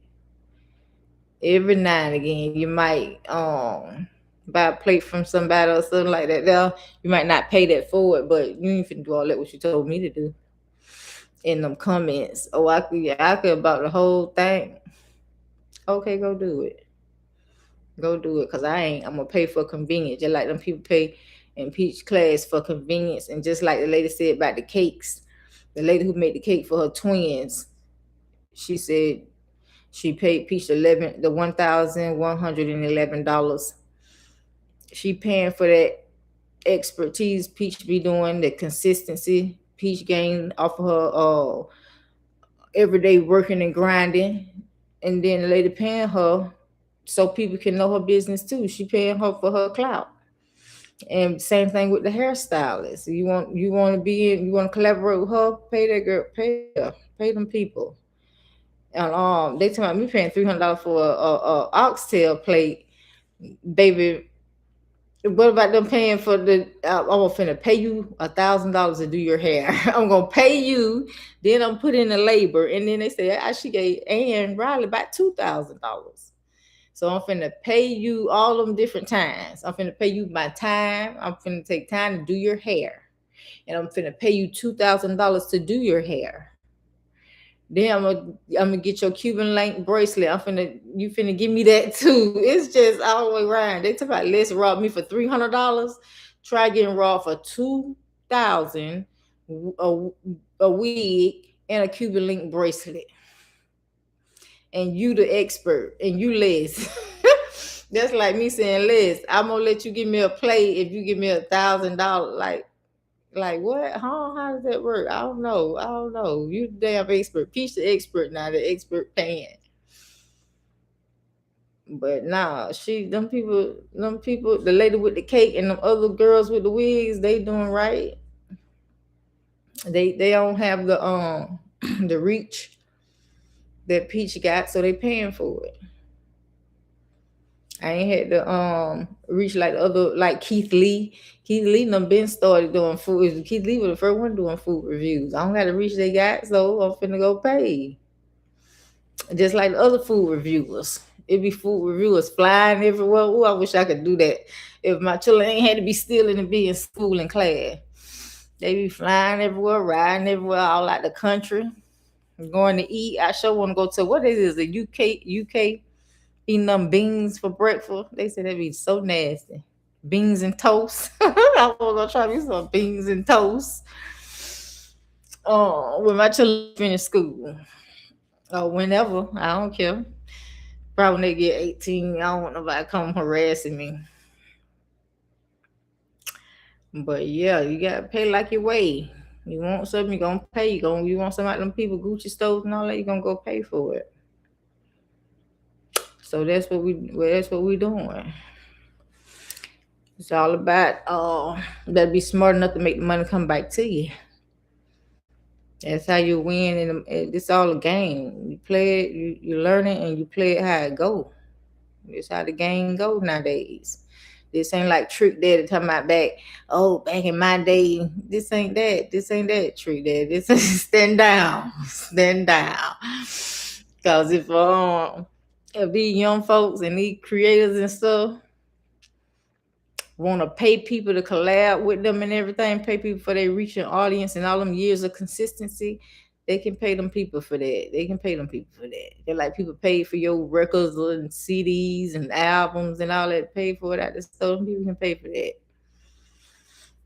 Every now and again, you might buy a plate from somebody or something like that. Now you might not pay that forward, but you ain't finna do all that what you told me to do in them comments. Oh, I could about the whole thing. Okay, go do it. Go do it, cause I'm gonna pay for convenience, just like them people pay in Peach class for convenience, and just like the lady said about the cakes, the lady who made the cake for her twins, she said she paid Peach $1,111. She paying for that expertise Peach be doing, the consistency Peach gained off of her everyday working and grinding, and then the lady paying her so people can know her business too. She paying her for her clout. And same thing with the hairstylist. You want to be in, you want to collaborate with her, pay that girl, pay her, pay them people. And they tell me paying $300 for a oxtail plate, baby. What about them paying for the? I'm finna pay you $1,000 to do your hair. I'm gonna pay you, then I'm put in the labor, and then they say she gave Ann Riley about $2,000. So I'm finna pay you all them different times. I'm finna pay you my time. I'm finna take time to do your hair, and I'm finna pay you $2,000 to do your hair. Then I'm gonna get your Cuban link bracelet. You finna give me that too. It's just all the way around. They talk about let's rob me for $300. Try getting robbed for $2,000, a wig and a Cuban link bracelet. And you the expert, and you less. That's like me saying, Liz, I'm gonna let you give me a play if you give me $1,000. Like what? Huh? How does that work? I don't know. I don't know. You the damn expert. Peach the expert now. The expert paying. But nah, them people, the lady with the cake and them other girls with the wigs, they doing right. They don't have the the reach that Peach got, so they paying for it. I ain't had to reach like the other, like Keith Lee. Keith Lee done been started doing food. Keith Lee was the first one doing food reviews. I don't got to reach they got, so I'm finna go pay. Just like the other food reviewers. It be food reviewers flying everywhere. Ooh, I wish I could do that. If my children ain't had to be stealing and be in school and class. They be flying everywhere, riding everywhere, all out the country, going to eat. I sure want to go to what is this, the UK eating them beans for breakfast. They said that'd be so nasty. Beans and toast. I want to try me some beans and toast. Oh, when my children finish school. Or whenever. I don't care. Probably when they get 18, I don't want nobody come harassing me. But yeah, you gotta pay like your way. You want something, you gonna pay. You want some of them people, Gucci stores and all that, you gonna go pay for it. So that's what we doing. It's all about better be smart enough to make the money come back to you. That's how you win, and it's all a game. You play it, you learn it, and you play it how it go. It's how the game go nowadays. This ain't like Trick Daddy talking about back. Oh, back in my day, this ain't that. This ain't that Trick Daddy. This is stand down, stand down. Cause if these young folks and these creators and stuff want to pay people to collab with them and everything, pay people for their reaching audience and all them years of consistency, they can pay them people for that. They can pay them people for that. They're like people pay for your records and CDs and albums and all that. Pay for it at the store. Them people can pay for that.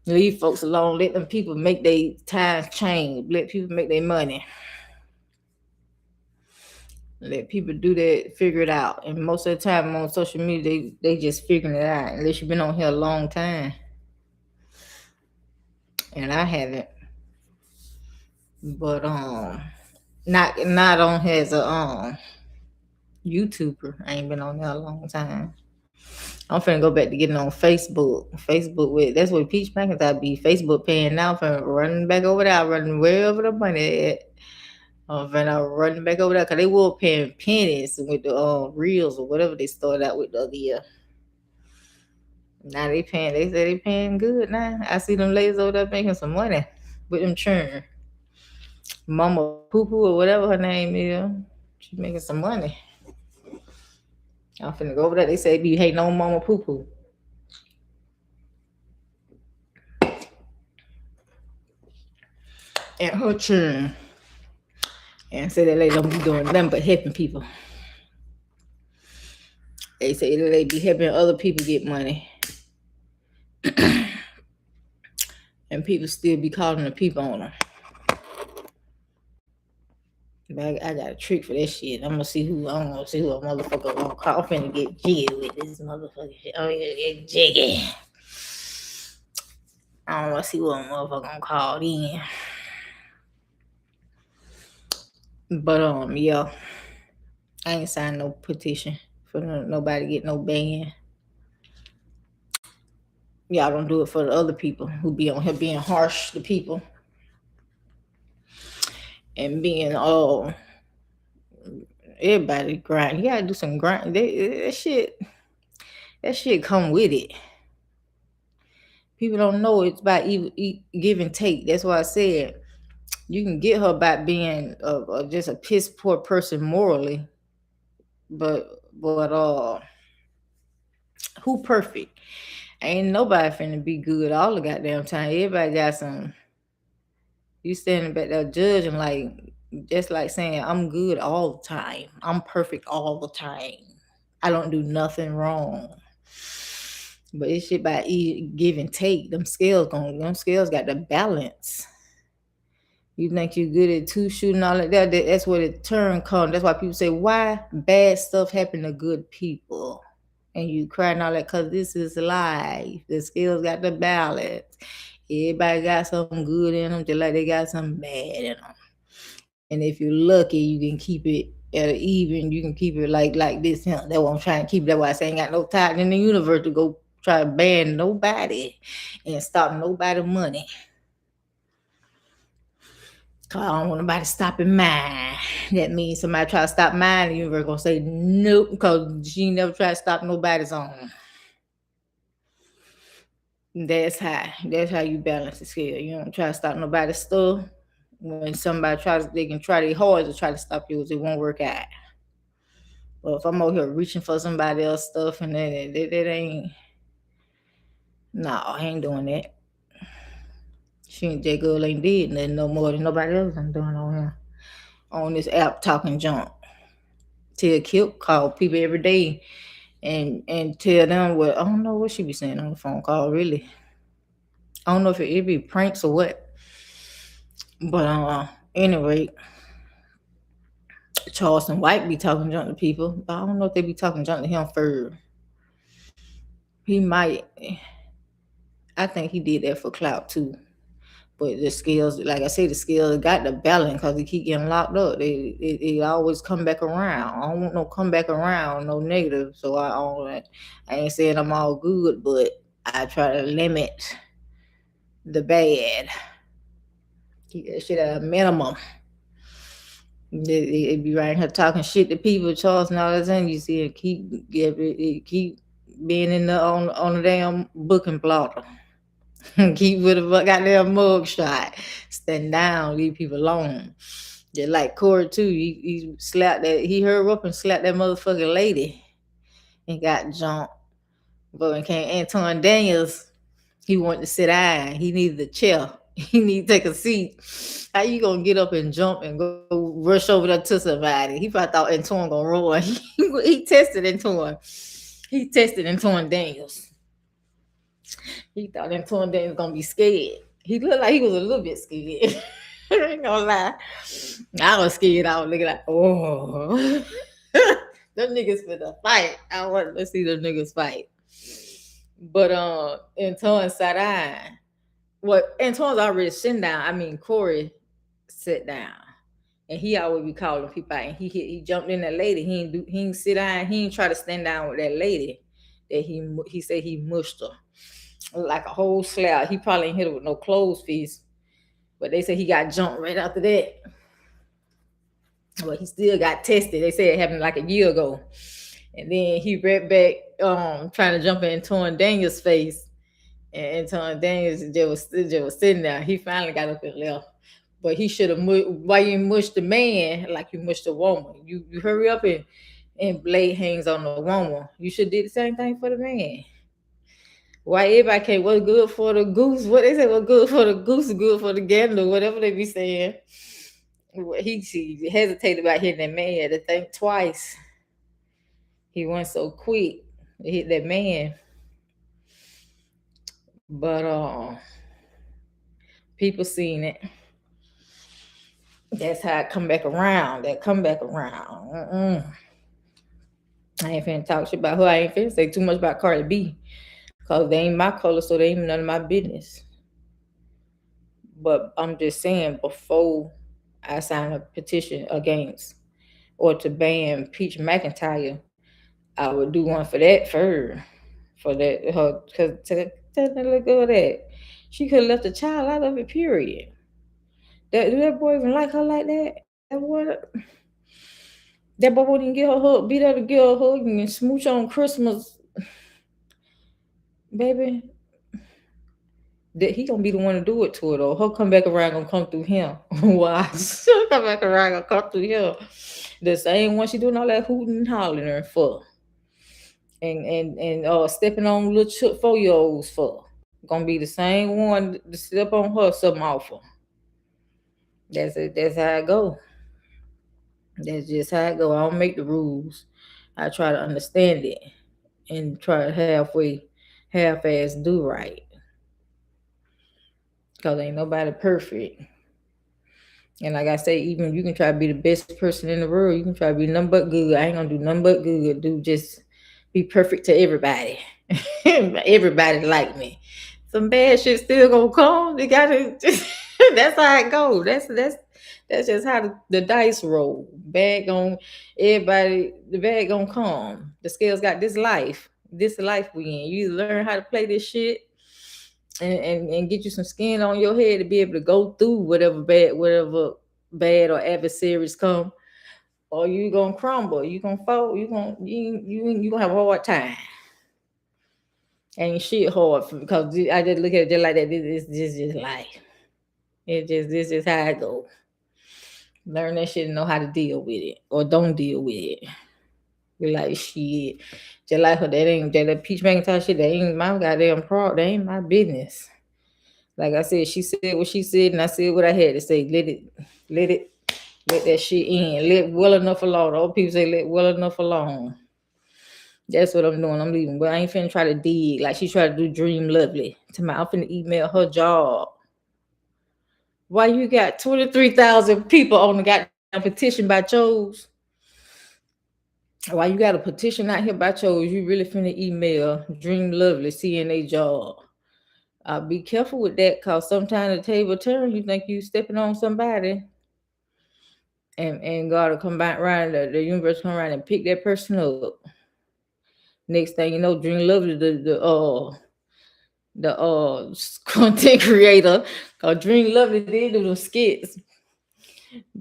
Leave folks alone. Let them people make their times change. Let people make their money. Let people do that, figure it out. And most of the time on social media, they just figuring it out. Unless you've been on here a long time. And I haven't. But not on here as a YouTuber. I ain't been on there a long time. I'm finna go back to getting on Facebook. That's what Peach McIntyre be. Facebook paying now for running back over there, running way over the money at. I'm finna running back over there because they were paying pennies with the reels or whatever they started out with the other year. Now they say they paying good now. I see them ladies over there making some money with them churn. Mama Poo Poo or whatever her name is. She's making some money. I'm finna go over there. They say be hating on Mama Poo Poo. And her churn. And say that lady don't be doing nothing but helping people. They say that they be helping other people get money. And people still be calling the people on them. I got a trick for that shit. I'm gonna see who a motherfucker gonna call. I'm finna get jiggy with this motherfucking shit. I'm gonna get jiggy. I don't wanna see what a motherfucker gonna call in. But yeah. I ain't signed no petition for nobody get no ban. Y'all don't do it for the other people who be on here being harsh to people. And being everybody grind. You gotta do some grind. That shit come with it. People don't know it's about give and take. That's why I said you can get her by being just a piss poor person morally, but who perfect? Ain't nobody finna be good all the goddamn time. Everybody got some. You standing back there judging just like saying I'm good all the time. I'm perfect all the time. I don't do nothing wrong. But it's shit by give and take. Them scales got the balance. You think you're good at two shooting all like that. That's where the turn comes. That's why people say, why bad stuff happen to good people? And you crying all that because this is life. The skills got the balance. Everybody got something good in them, just like they got something bad in them. And if you're lucky, you can keep it at an even. You can keep it like this. That's what I'm trying to keep. That's why I say ain't got no time in the universe to go try to ban nobody and stop nobody money. Cause I don't want nobody stopping mine. That means somebody try to stop mine, the universe gonna say nope, because she never tried to stop nobody's own. That's how you balance the scale. You don't try to stop nobody's stuff. When somebody tries, they can try their hardest to try to stop yours. It won't work out. Well, if I'm over here reaching for somebody else's stuff and that ain't, no, I ain't doing that. That girl ain't did nothing no more than nobody else I'm doing on here. On this app talking junk. Tell Kip call people every day and tell them what I don't know what she be saying on the phone call really. I don't know if it be pranks or what. But anyway, Charleston White be talking junk to people. But I don't know if they be talking junk to him first. He might. I think he did that for clout too. But the skills, like I say, the skills got the balance because they keep getting locked up. They always come back around. I don't want no come back around, no negative. So I ain't saying I'm all good, but I try to limit the bad. Keep that shit at a minimum. They be right here talking shit to people, Charles and all that thing. You see it keep being in the on the damn booking plotter. Keep with a goddamn mug shot. Stand down, leave people alone. Just like Corey too. He slapped that. He hurried up and slapped that motherfucking lady and got jumped. But when came Antoine Daniels, he wanted to sit down. He needed a chair. He need to take a seat. How you gonna get up and jump and go rush over there to somebody? He probably thought Antoine gonna run. He tested Antoine. He tested Antoine Daniels. He thought Antoine Daniels gonna be scared. He looked like he was a little bit scared. I ain't gonna lie. I was scared. I was looking like, oh, them niggas finna fight. I want to see them niggas fight. But Antoine sat down. Well, Antoine's already sitting down. I mean, Corey sat down, and he always be calling people out. And he jumped in that lady. He ain't sit down. He ain't try to stand down with that lady. That he said he mushed her like a whole slab. He probably ain't hit her with no clothes piece, but they said he got jumped right after that. But he still got tested. They said it happened like a year ago, and then he right back trying to jump in Antoine Daniels' face. And Antoine Daniels just was sitting there. He finally got up and left. But he should have why you mush the man like you mushed the woman. You hurry up and blade hangs on the woman. You should do the same thing for the man. Why everybody can't what's good for the goose? What they say what's good for the goose is good for the gander, whatever they be saying. He hesitated about hitting that man. He had to think twice. He went so quick to hit that man. But people seen it. That's how it come back around. That come back around. I ain't finna talk shit about her. I ain't finna say too much about Cardi B. Because they ain't my color, so they ain't none of my business. But I'm just saying, before I sign a petition against or to ban Peach McIntyre, I would do one for that first. For that, her, because tell that little girl that she could have left a child out of it, period. That boy even like her like that? That boy wouldn't get her hug, be there to get her hug and smooch on Christmas. Baby, that he gonna be the one to do it to her though. Her come back around gonna come through him. Why? She'll come back around gonna come through him. The same one she doing all that hooting and hollering for. And stepping on little 4-year-olds for. Gonna be the same one to step on her something awful. That's it. That's how it go. That's just how it go. I don't make the rules. I try to understand it and try to half-ass do right. Because ain't nobody perfect. And like I say, even you can try to be the best person in the world. You can try to be nothing but good. I ain't gonna do nothing but good. Do just be perfect to everybody. Everybody like me. Some bad shit still gonna come. You gotta. That's how it go. That's just how the dice roll. Bad gon' everybody. The bad gonna come. The scales got this life. This life we in. You learn how to play this shit, and get you some skin on your head to be able to go through whatever bad or adversaries come, or you gonna crumble. You gonna fall. You gonna have a hard time. Ain't shit hard because I just look at it just like that. This just life. This is how it go. Learn that shit and know how to deal with it, or don't deal with it. Be like shit. Just like her, that Peach McIntyre shit. That ain't my goddamn problem. That ain't my business. Like I said, she said what she said, and I said what I had to say. Let that shit in. Let well enough alone. Old people say let well enough alone. That's what I'm doing. I'm leaving. But I ain't finna try to dig like she tried to do DreamLovely. I'm finna email her job. Why you got 23,000 people on the goddamn petition by Chose? Why you got a petition out here by Chose? You really finna email DreamLovely CNA job. Be careful with that, cause sometimes the table turns. You think you stepping on somebody, and God will come back around. The universe come around and pick that person up. Next thing you know, DreamLovely the content creator, cause DreamLovely did do them skits.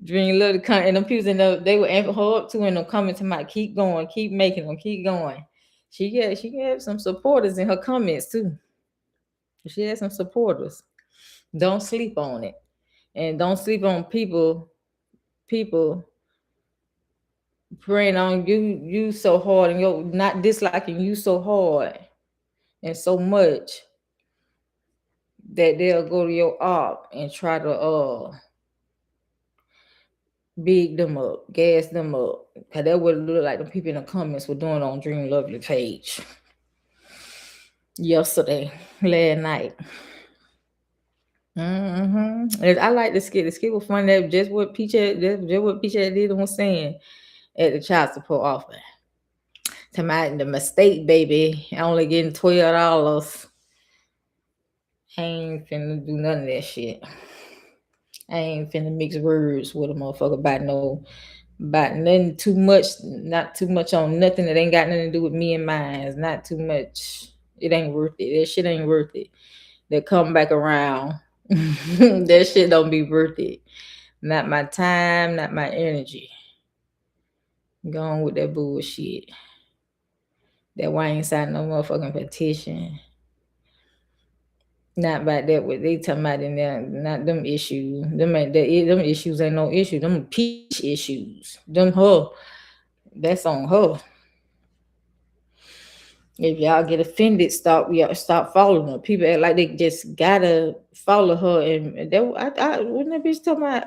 DreamLovely and them people they were amping her up too, and them comments about keep going, keep making them, keep going. She had some supporters in her comments too. She had some supporters. Don't sleep on it, and don't sleep on people praying on you so hard, and you're not disliking you so hard and so much that they'll go to your op and try to big them up, gas them up. Cause that would look like the people in the comments were doing on DreamLovely page yesterday, last night. I like the skit. The skit was funny. That just what Peach did and was saying at the child support office. To the mistake, baby, only getting $12. I ain't finna do none of that shit. I ain't finna mix words with a motherfucker about nothing too much, not too much on nothing that ain't got nothing to do with me and mine. It's not too much. It ain't worth it. That shit ain't worth it. They come back around. That shit don't be worth it. Not my time, not my energy. Go on with that bullshit. That why I ain't signed no motherfucking petition. Not about that. What they talking about in there? Not them issues. Them issues ain't no issue. Them Peach issues. Them her. That's on her. If y'all get offended, stop following her. People act like they just gotta follow her, and that wouldn't that bitch talking about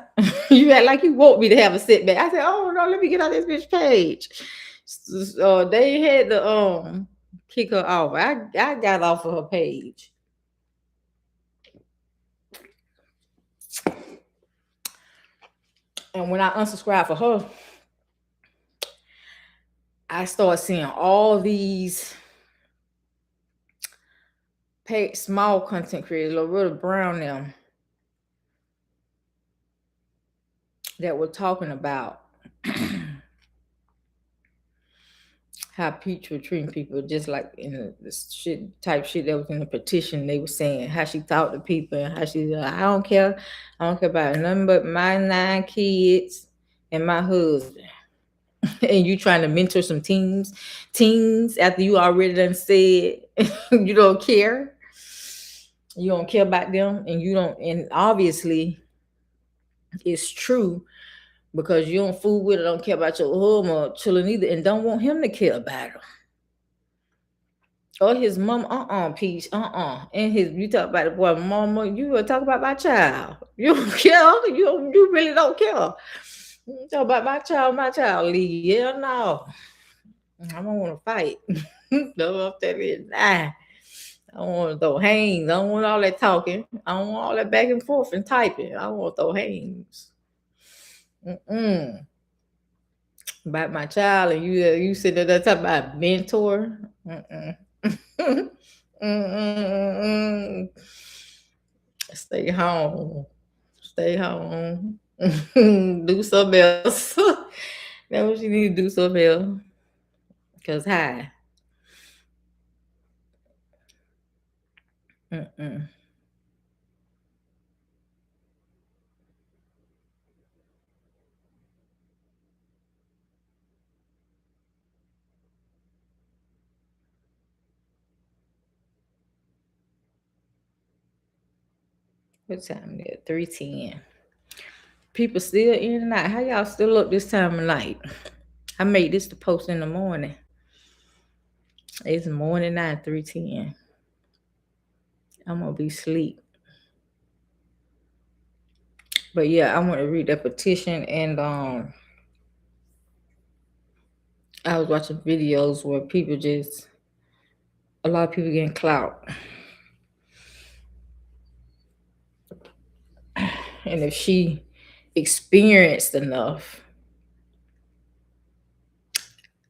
you act like you want me to have a setback. I said, oh no, let me get on this bitch page. They had to kick her off. I got off of her page. And when I unsubscribed for her, I started seeing all these small content creators, Loretta Brown them, that were talking about how Peach were treating people, just like in the shit that was in the petition. They were saying how she talked to people and how she I don't care about nothing but my 9 kids and my husband. And you trying to mentor some teens after you already done said you don't care. You don't care about them, and you don't, and obviously it's true, because you don't fool with it, don't care about your home or children either, and don't want him to care about her. Or his mom, Peach, and you talk about the boy, mama, you gonna talk about my child. You don't care, you really don't care. You talk about my child, Lee. Yeah, no. I don't want to fight. No, I'm telling you, nah. I don't want to throw hands. I don't want all that talking. I don't want all that back and forth and typing. I don't want to throw hands. about my child, and you sitting there talking about mentor. Mm-mm. Mm-mm. Stay home. Stay home. Do something else. That's what you need to do, something else. Cause hi. Mm-mm. What time is it? 3:10. People still in and out. How y'all still up this time of night? I made this to post in the morning. It's morning now, 3:10. I'm gonna be asleep. But yeah, I want to read that petition, and I was watching videos where people just a lot of people getting clout. And if she experienced enough,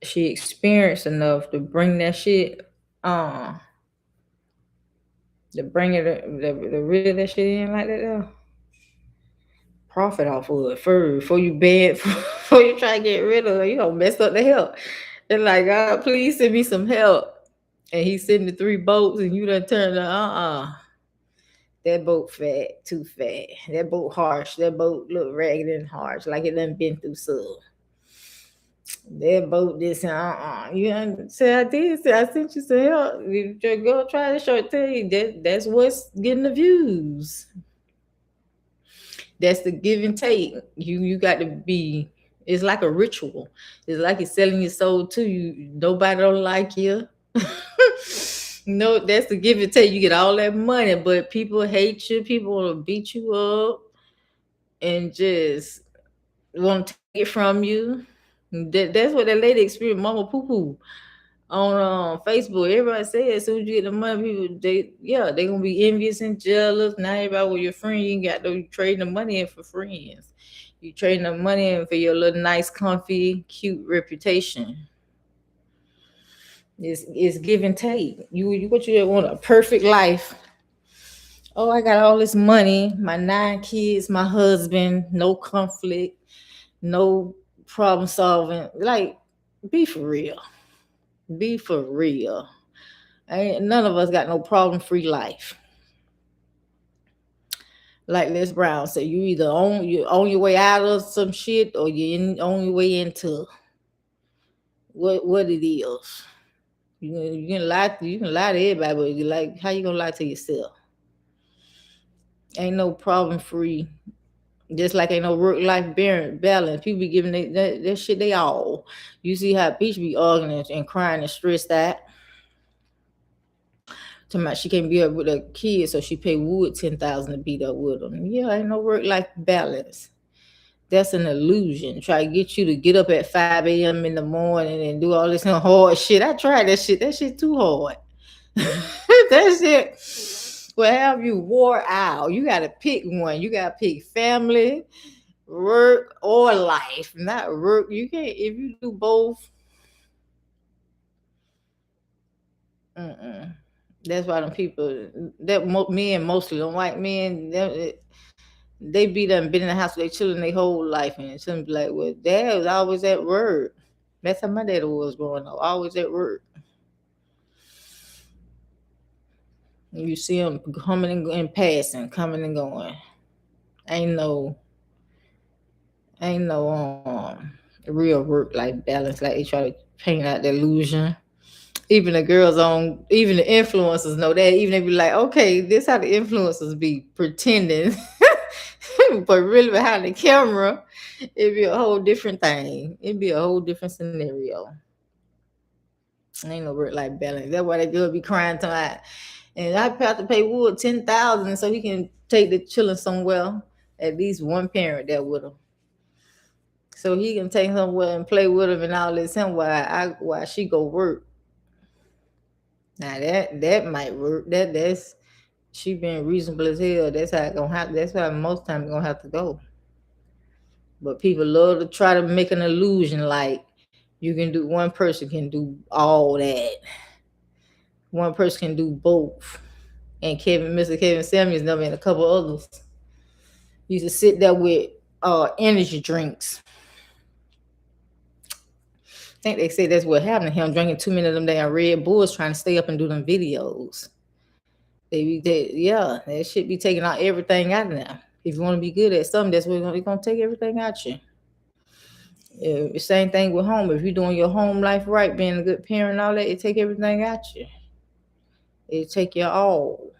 to bring that shit to bring it the rid of that shit in like that though. Profit off of it first before you ban before you try to get rid of it. You don't mess up the help. They're like, God, please send me some help. And he sent the 3 boats, and you done turned the that boat fat, too fat. That boat harsh. That boat look ragged and harsh, like it done been through some. That boat this You say I did. Say I sent you some help. You just go try to show it to you. That's what's getting the views. That's the give and take. You got to be. It's like a ritual. It's like you're selling your soul to you. Nobody don't like you. No, that's the give and take. You get all that money, but people hate you. People want to beat you up and just want to take it from you. That's what that lady experienced, Mama Poo Poo, on Facebook. Everybody said as soon as you get the money, people they gonna be envious and jealous. Now everybody with your friend, you ain't got no trading the money in for friends. You trading the money in for your little nice, comfy, cute reputation. It's give and take. You what you want, a perfect life. Oh, I got all this money, my 9 kids, my husband, no conflict, no problem solving. Like, be for real. Be for real. Ain't none of us got no problem free life. Like Les Brown said, you on your way out of some shit, or on your way into what it is. You can lie to everybody, but you like, how you gonna lie to yourself? Ain't no problem free. Just like ain't no work life balance. People be giving that shit they all. You see how Peach be arguing and crying and stressed out. Talking about she can't be up with her kids, so she pay Wood $10,000 to beat up with them. Yeah, ain't no work life balance. That's an illusion. Try to get you to get up at 5 a.m. in the morning and do all this hard shit. I tried that shit. That shit too hard. That shit will have you wore out. You gotta pick one. You gotta pick family, work, or life. Not work. You can't, if you do both. That's why them people that men, mostly them white men, they be done been in the house with their children their whole life, and some be like, well, dad was always at work. That's how my dad was growing up, always at work. You see them coming and passing, coming and going. Ain't no real work life balance like they try to paint out the illusion. Even the girls even the influencers know that. Even they be like, okay, this how the influencers be pretending, but really behind the camera, it'd be a whole different thing. It'd be a whole different scenario. Ain't no work life balance. That's why they girl be crying tonight. And I have to pay Wood $10,000 so he can take the children somewhere. At least one parent there with him, so he can take somewhere and play with him and all this. And why she go work. Now that might work. That's she being reasonable as hell. That's how it gonna have. That's how most times gonna have to go. But people love to try to make an illusion like you can do, one person can do all that. One person can do both. And Mr. Kevin Samuels and a couple others used to sit there with energy drinks. I think they said that's what happened to him, drinking too many of them damn Red Bulls, trying to stay up and do them videos. That should be taking out everything out of them. If you want to be good at something, that's what they're gonna take everything out you. The same thing with home. If you're doing your home life right, being a good parent and all that, it take everything out you. It take your all.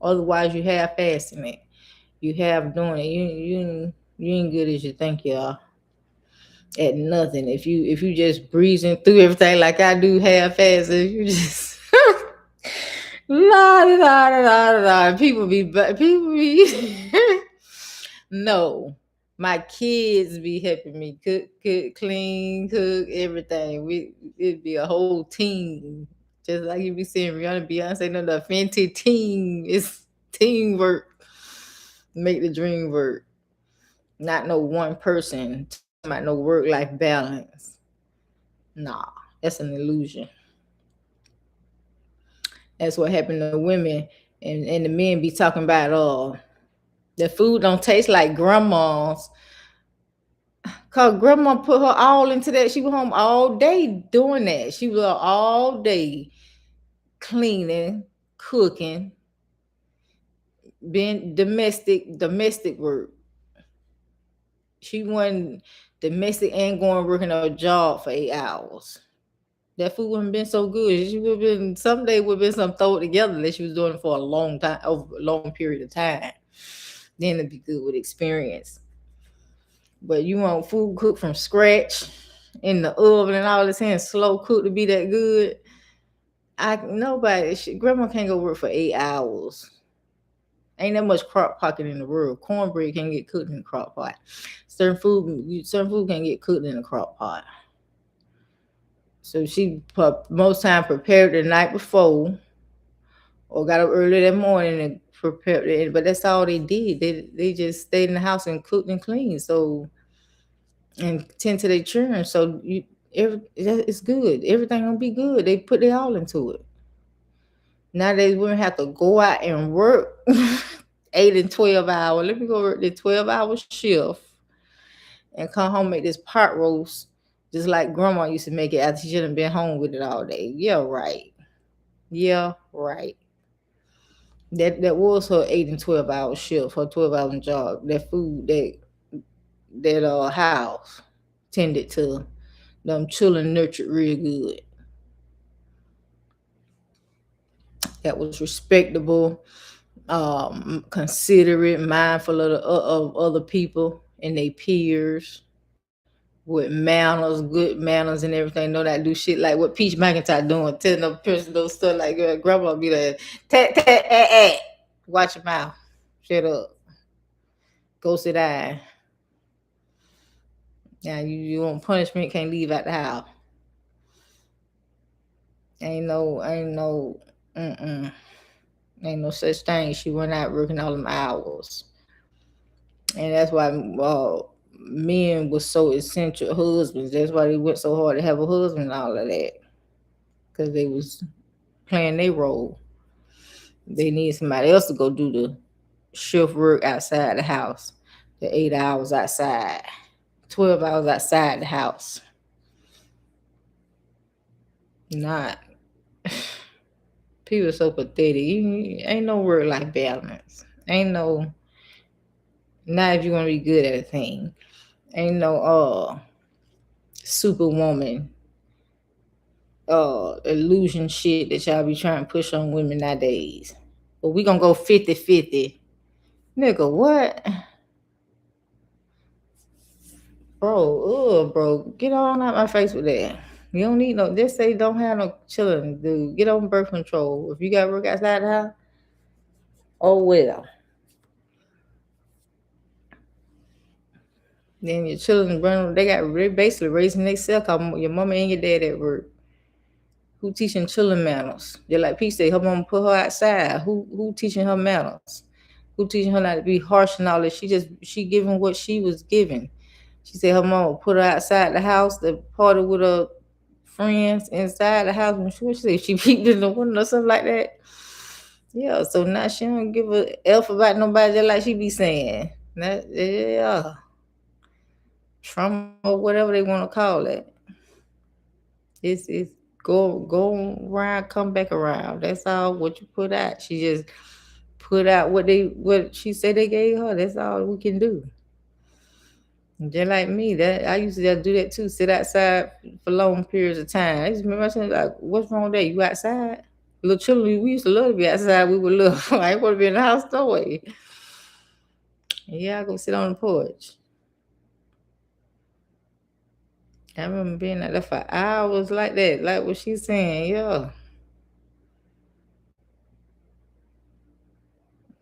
Otherwise, you half-assing it. You have doing it. You ain't good as you think you are at nothing. If you just breezing through everything like I do, half-assing, you just la da da da da da. People be no. My kids be helping me cook, clean, cook, everything. It'd be a whole team. Just like you be seeing Rihanna, Beyonce, no, the Fenty team. It's teamwork. Make the dream work. Not no one person. Talking about no work-life balance. Nah, that's an illusion. That's what happened to women, and the men be talking about the food don't taste like grandma's. Cause grandma put her all into that. She was home all day doing that. She was all day cleaning, cooking, being domestic work. She wasn't domestic and going working a job for 8 hours. That food wouldn't been so good. She would have been, someday would have been some throw it together that she was doing it for a long time, over a long period of time. Then it'd be good with experience. But you want food cooked from scratch in the oven and all this and slow cooked to be that good. Grandma can't go work for 8 hours. Ain't that much crock pot in the world. Cornbread can get cooked in the crock pot. Certain food can get cooked in the crock pot. So she most time prepared the night before, or got up early that morning and prepared it. But that's all they did. They just stayed in the house and cooked and cleaned. So, and tend to their children. So it's good. Everything gonna be good. They put it all into it. Nowadays women have to go out and work 8 and 12 hours. Let me go work the 12-hour shift and come home, make this pot roast just like grandma used to make it after she shouldn't been home with it all day. Yeah, right. That was her 8 and 12-hour shift, her 12-hour job. That food that house tended to them children, nurtured real good. That was respectable, considerate, mindful of other people and their peers, with manners, good manners and everything. Know that do shit like what Peach McIntyre doing, telling them person those stuff like grandma be like, tat, watch your mouth, shut up, go sit down. Now you want punishment, can't leave out the house. Ain't no such thing. She went out working all them hours. And that's why men was so essential, husbands. That's why they went so hard to have a husband and all of that. Because they was playing their role. They need somebody else to go do the shift work outside the house. The 8 hours outside. 12 hours outside the house. Not. People are so pathetic. Ain't no work-life balance. Ain't no. Not if you want to be good at a thing. Ain't no superwoman illusion shit that y'all be trying to push on women nowadays. But we gonna go 50-50. Nigga, what? Bro, get on out my face with that. You don't need no, just say don't have no children, dude. Get on birth control. If you got work outside the house, oh well. Then your children they basically raising themselves. Your mama and your dad at work. Who teaching children manners? They're like Pete said, her mama put her outside. Who teaching her manners? Who teaching her not to be harsh and all that? She giving what she was given. She said her mom put her outside the house to party with her friends inside the house. And she said she peeped in the window or something like that. Yeah, so now she don't give a F about nobody just like she be saying. That, yeah. Trauma, whatever they want to call it. It's go around, come back around. That's all what you put out. She just put out what she said they gave her. That's all we can do. Just like me, that I used to just do that too. Sit outside for long periods of time. I used to remember saying like, "What's wrong with that? You outside?" Little children, we used to love to be outside. We would love. I ain't want to be in the house no way. Yeah, I go sit on the porch. I remember being out there for hours like that, like what she's saying. Yeah.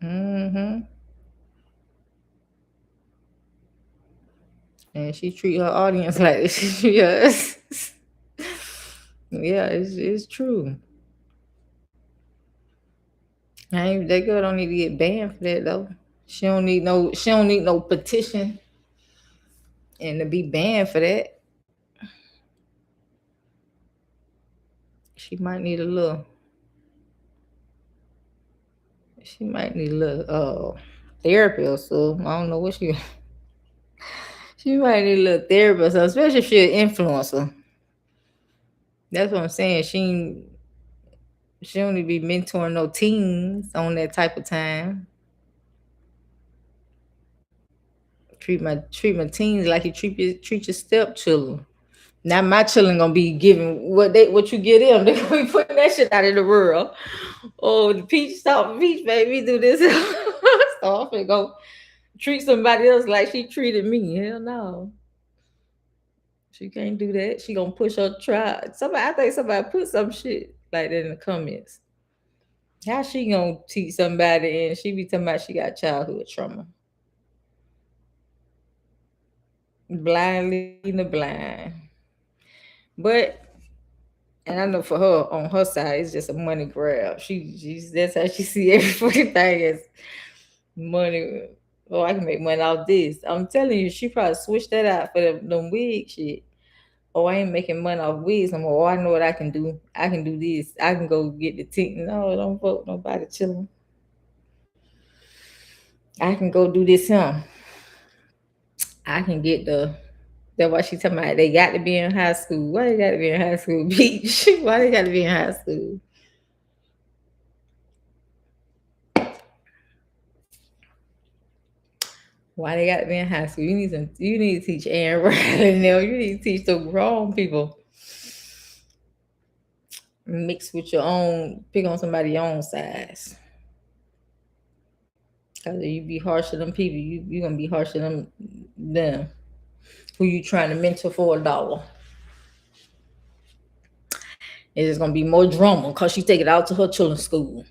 Mm-hmm. And she treat her audience like this. Yes. Yeah, it's true. I ain't, that girl don't need to get banned for that though. She don't need no petition and to be banned for that. She might need a little therapy or so. I don't know what she might need a little therapy or something, especially if she's an influencer. That's what I'm saying. She don't need to be mentoring no teens on that type of time. Treat my teens like you treat your stepchildren. Now my children gonna be giving what you get them. They gonna be putting that shit out in the world. Oh, the peach stop peach made me do this. So I'm finna go treat somebody else like she treated me. Hell no. She can't do that. She gonna push her try. I think somebody put some shit like that in the comments. How she gonna teach somebody and she be talking about she got childhood trauma? Blind leading the blind. But and I know for her on her side, it's just a money grab. She's that's how she see every fucking thing as money. Oh, I can make money off this. I'm telling you, she probably switched that out for them wig shit. Oh, I ain't making money off wigs no more. Oh, I know what I can do. I can do this. I can go get the tick. No, don't vote nobody chilling. I can go do this here. I can get the. That's why she talking about they got to be in high school. Why they got to be in high school, Beach? Why they got to be in high school? Why they got to be in high school? You need to teach Aaron Riley now. You need to teach the grown people. Mix with your own, pick on somebody your own size. Cause if you be harsh to them people, you gonna be harsh to them who you trying to mentor for $1. It's just gonna be more drama because she take it out to her children's school.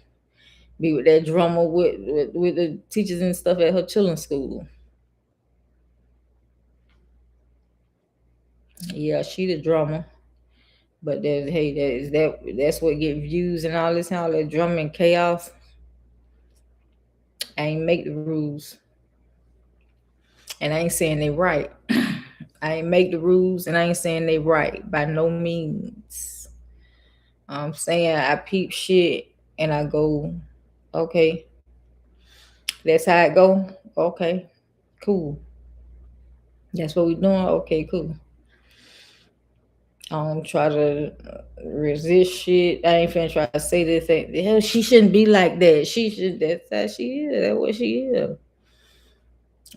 Be with that drama with the teachers and stuff at her children's school. Yeah, she the drama. But that's what get views and all that drama and chaos. I ain't make the rules. And I ain't saying they right. I ain't make the rules and I ain't saying they right by no means. I'm saying I peep shit and I go, okay, that's how it go. Okay, cool. That's what we doing. Okay, cool. I don't try to resist shit. I ain't finna try to say this thing. Hell, she shouldn't be like that. She should. That's how she is. That's what she is.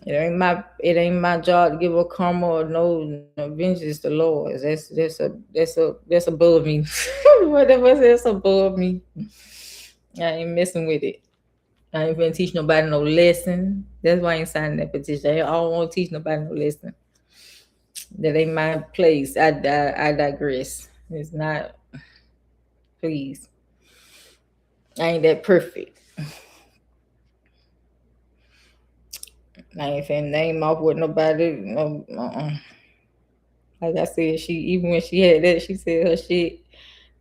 It ain't my job to give her karma or no vengeance to Lord. That's above me. Whatever that's above me. I ain't messing with it. I ain't gonna teach nobody no lesson. That's why I ain't signing that petition. I don't want to teach nobody no lesson. That ain't my place. I digress. It's not. Please. I ain't that perfect. I ain't finna name off with nobody. No, like I said, even when she had that, she said her shit.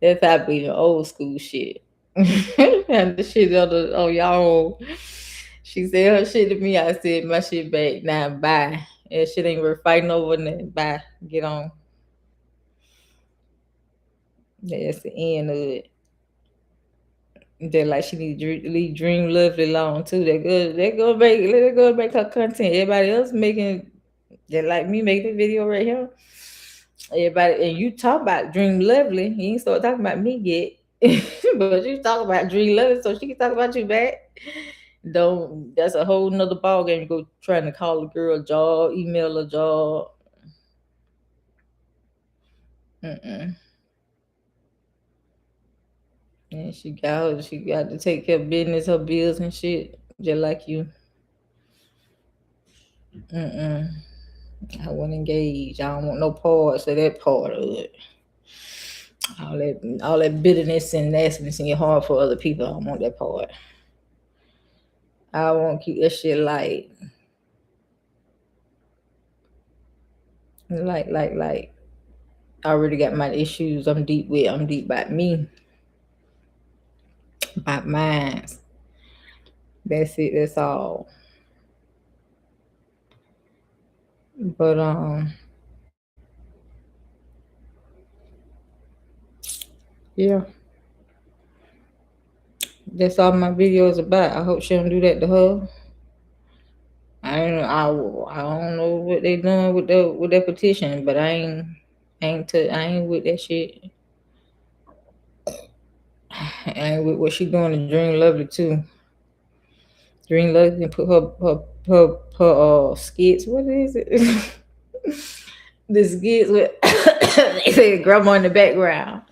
That's how I be the old school shit. And the shit on y'all. She said her shit to me. I said my shit back. Now bye. That shit ain't worth fighting over. And then bye, get on. That's the end of it. Just like she need to leave Dream Lovely alone too. Let her go make her content. Everybody else making just like me making the video right here. Everybody and you talk about Dream Lovely. You ain't start talking about me yet. But you talk about Dream Lovely so she can talk about you back. Don't that's a whole nother ball game. You go trying to call a girl a job, email a job. Mm-mm. And she got to take care of business, her bills and shit, just like you. Mm-mm. I wasn't engaged. I don't want no parts of that part of it. All that bitterness and nastiness in your heart for other people. I don't want that part. I want to keep that shit light. Like. I already got my issues. I'm deep with. I'm deep by me. By mine. That's it. That's all. But yeah. That's all my video is about. I hope she don't do that to her. I don't know what they doing with that petition, but I ain't with that shit. I ain't with what she doing to Dream Lovely too. Dream Lovely can put her skits. What is it? The skits with they say grandma in the background.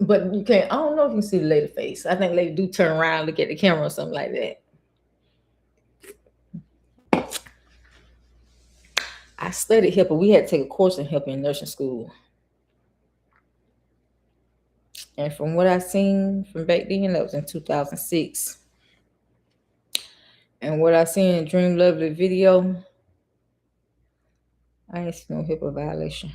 But you can't. I don't know if you can see the lady face. I think lady do turn around, look at the camera, or something like that. I studied HIPAA. We had to take a course in HIPAA in nursing school. And from what I seen from back then, that was in 2006. And what I seen in Dream Lovely video, I ain't seen no HIPAA violation.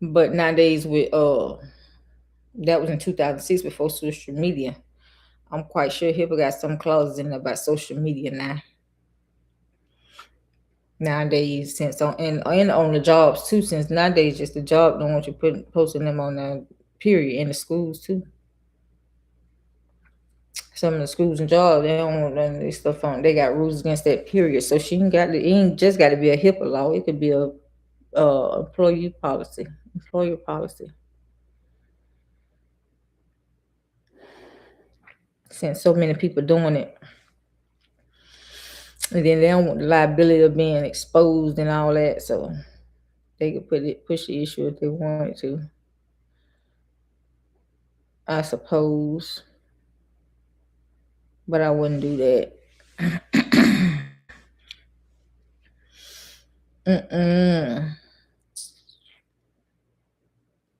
But nowadays with that was in 2006 before social media. I'm quite sure HIPAA got some clauses in there about social media now. Nowadays, since and on the jobs too, since nowadays just the job don't want you posting them on the period in the schools too. Some of the schools and jobs they don't want none of this stuff on. They got rules against that period. So she ain't got to. It ain't just got to be a HIPAA law. It could be a employer policy. Since so many people doing it, and then they don't want the liability of being exposed and all that, so they could push the issue if they wanted to. I suppose, but I wouldn't do that.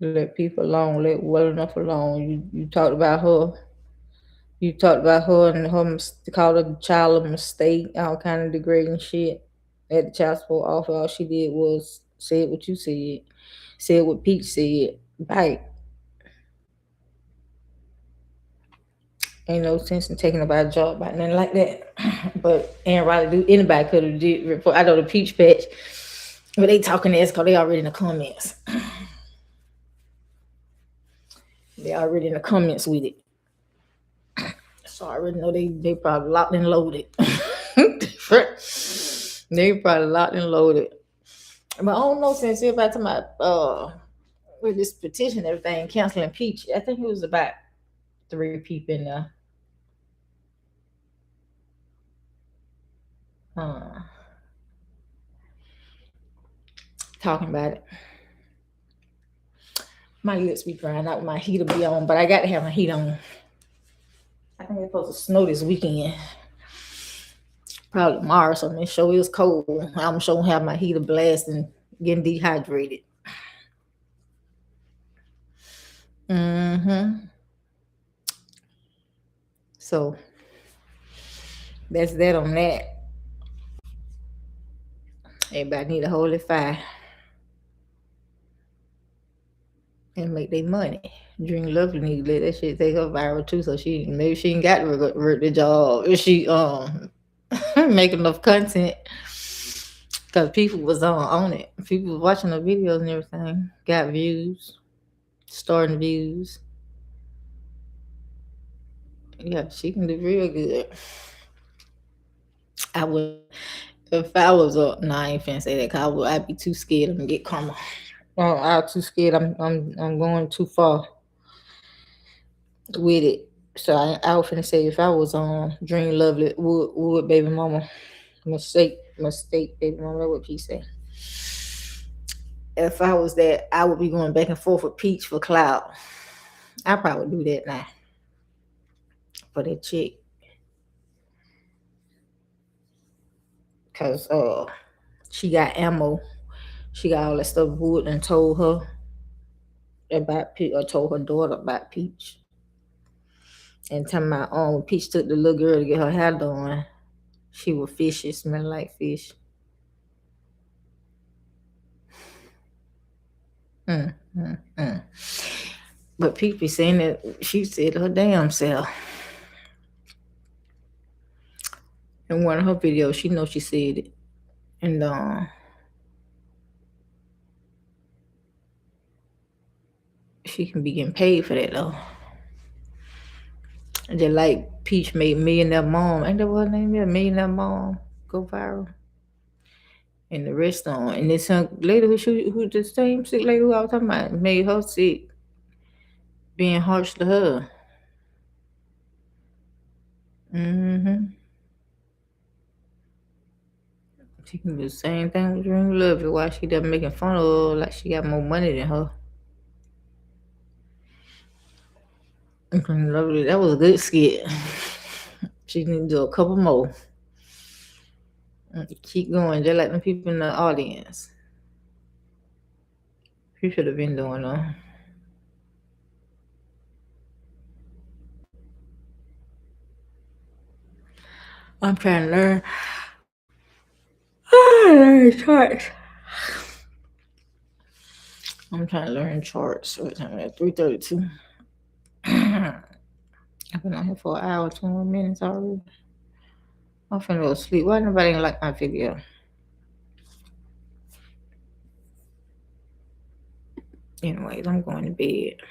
Let people alone. Let well enough alone. You talked about her. You talked about her and her called her child a mistake, all kind of degrading shit at the child support office. All she did was said what you said what Pete said. Right. Ain't no sense in taking about a job about nothing like that. But Aaron Riley do anybody could have did report. I know the peach patch, but they talking to us because they already in the comments. They already in the comments with it. So I already know they probably locked and loaded. They probably locked and loaded. But I don't know since everybody talking about with this petition and everything, canceling Peach. I think it was about 3 people in there. Talking about it. My lips be drying out, my heater be on, but I got to have my heat on. I think it's supposed to snow this weekend. Probably tomorrow, so it sure is cold. I'm sure have my heater blasting, getting dehydrated. So that's that on that. Everybody need a holy fire and make their money. Dream Lovely need to let that shit take her viral too, so she maybe she ain't got to work the job if she make enough content. Cause people was on it. People was watching the videos and everything. Got views, starting views. Yeah, she can do real good. I would if I was up. Nah, I ain't finna say that. Cause I'd be too scared. I'm gonna get karma. Oh, I'm too scared. I'm going too far with it. So I was finna say if I was on Dream Lovely, would baby mama mistake baby mama. What he say? If I was that, I would be going back and forth with Peach for cloud. I probably would do that now for that chick, cause she got ammo. She got all that stuff Wood and told her about Peach, or told her daughter about Peach. And telling my own Peach took the little girl to get her hair done. She was fishy, smell like fish. Mm, mm, mm. But Peach be saying that she said her damn self in one of her videos. She know she said it, and she can be getting paid for that though. And just like Peach made Millionaire Mom, ain't that what her name is? Millionaire Mom go viral. And the rest on. And this lady who the same sick lady who I was talking about made her sick, being harsh to her. Mm-hmm. She can do the same thing with Dream Lovely. Why she done making fun of her like she got more money than her. Dream Lovely, that was a good skit. She need to do a couple more. Keep going, just like the people in the audience. She should have been doing them. I'm trying to learn. Charts. I'm trying to learn charts. What time is it? 3:32. I've been on here for an hour, 20 minutes already. I'm finna go to sleep. Why nobody ain't like my video? Anyways, I'm going to bed.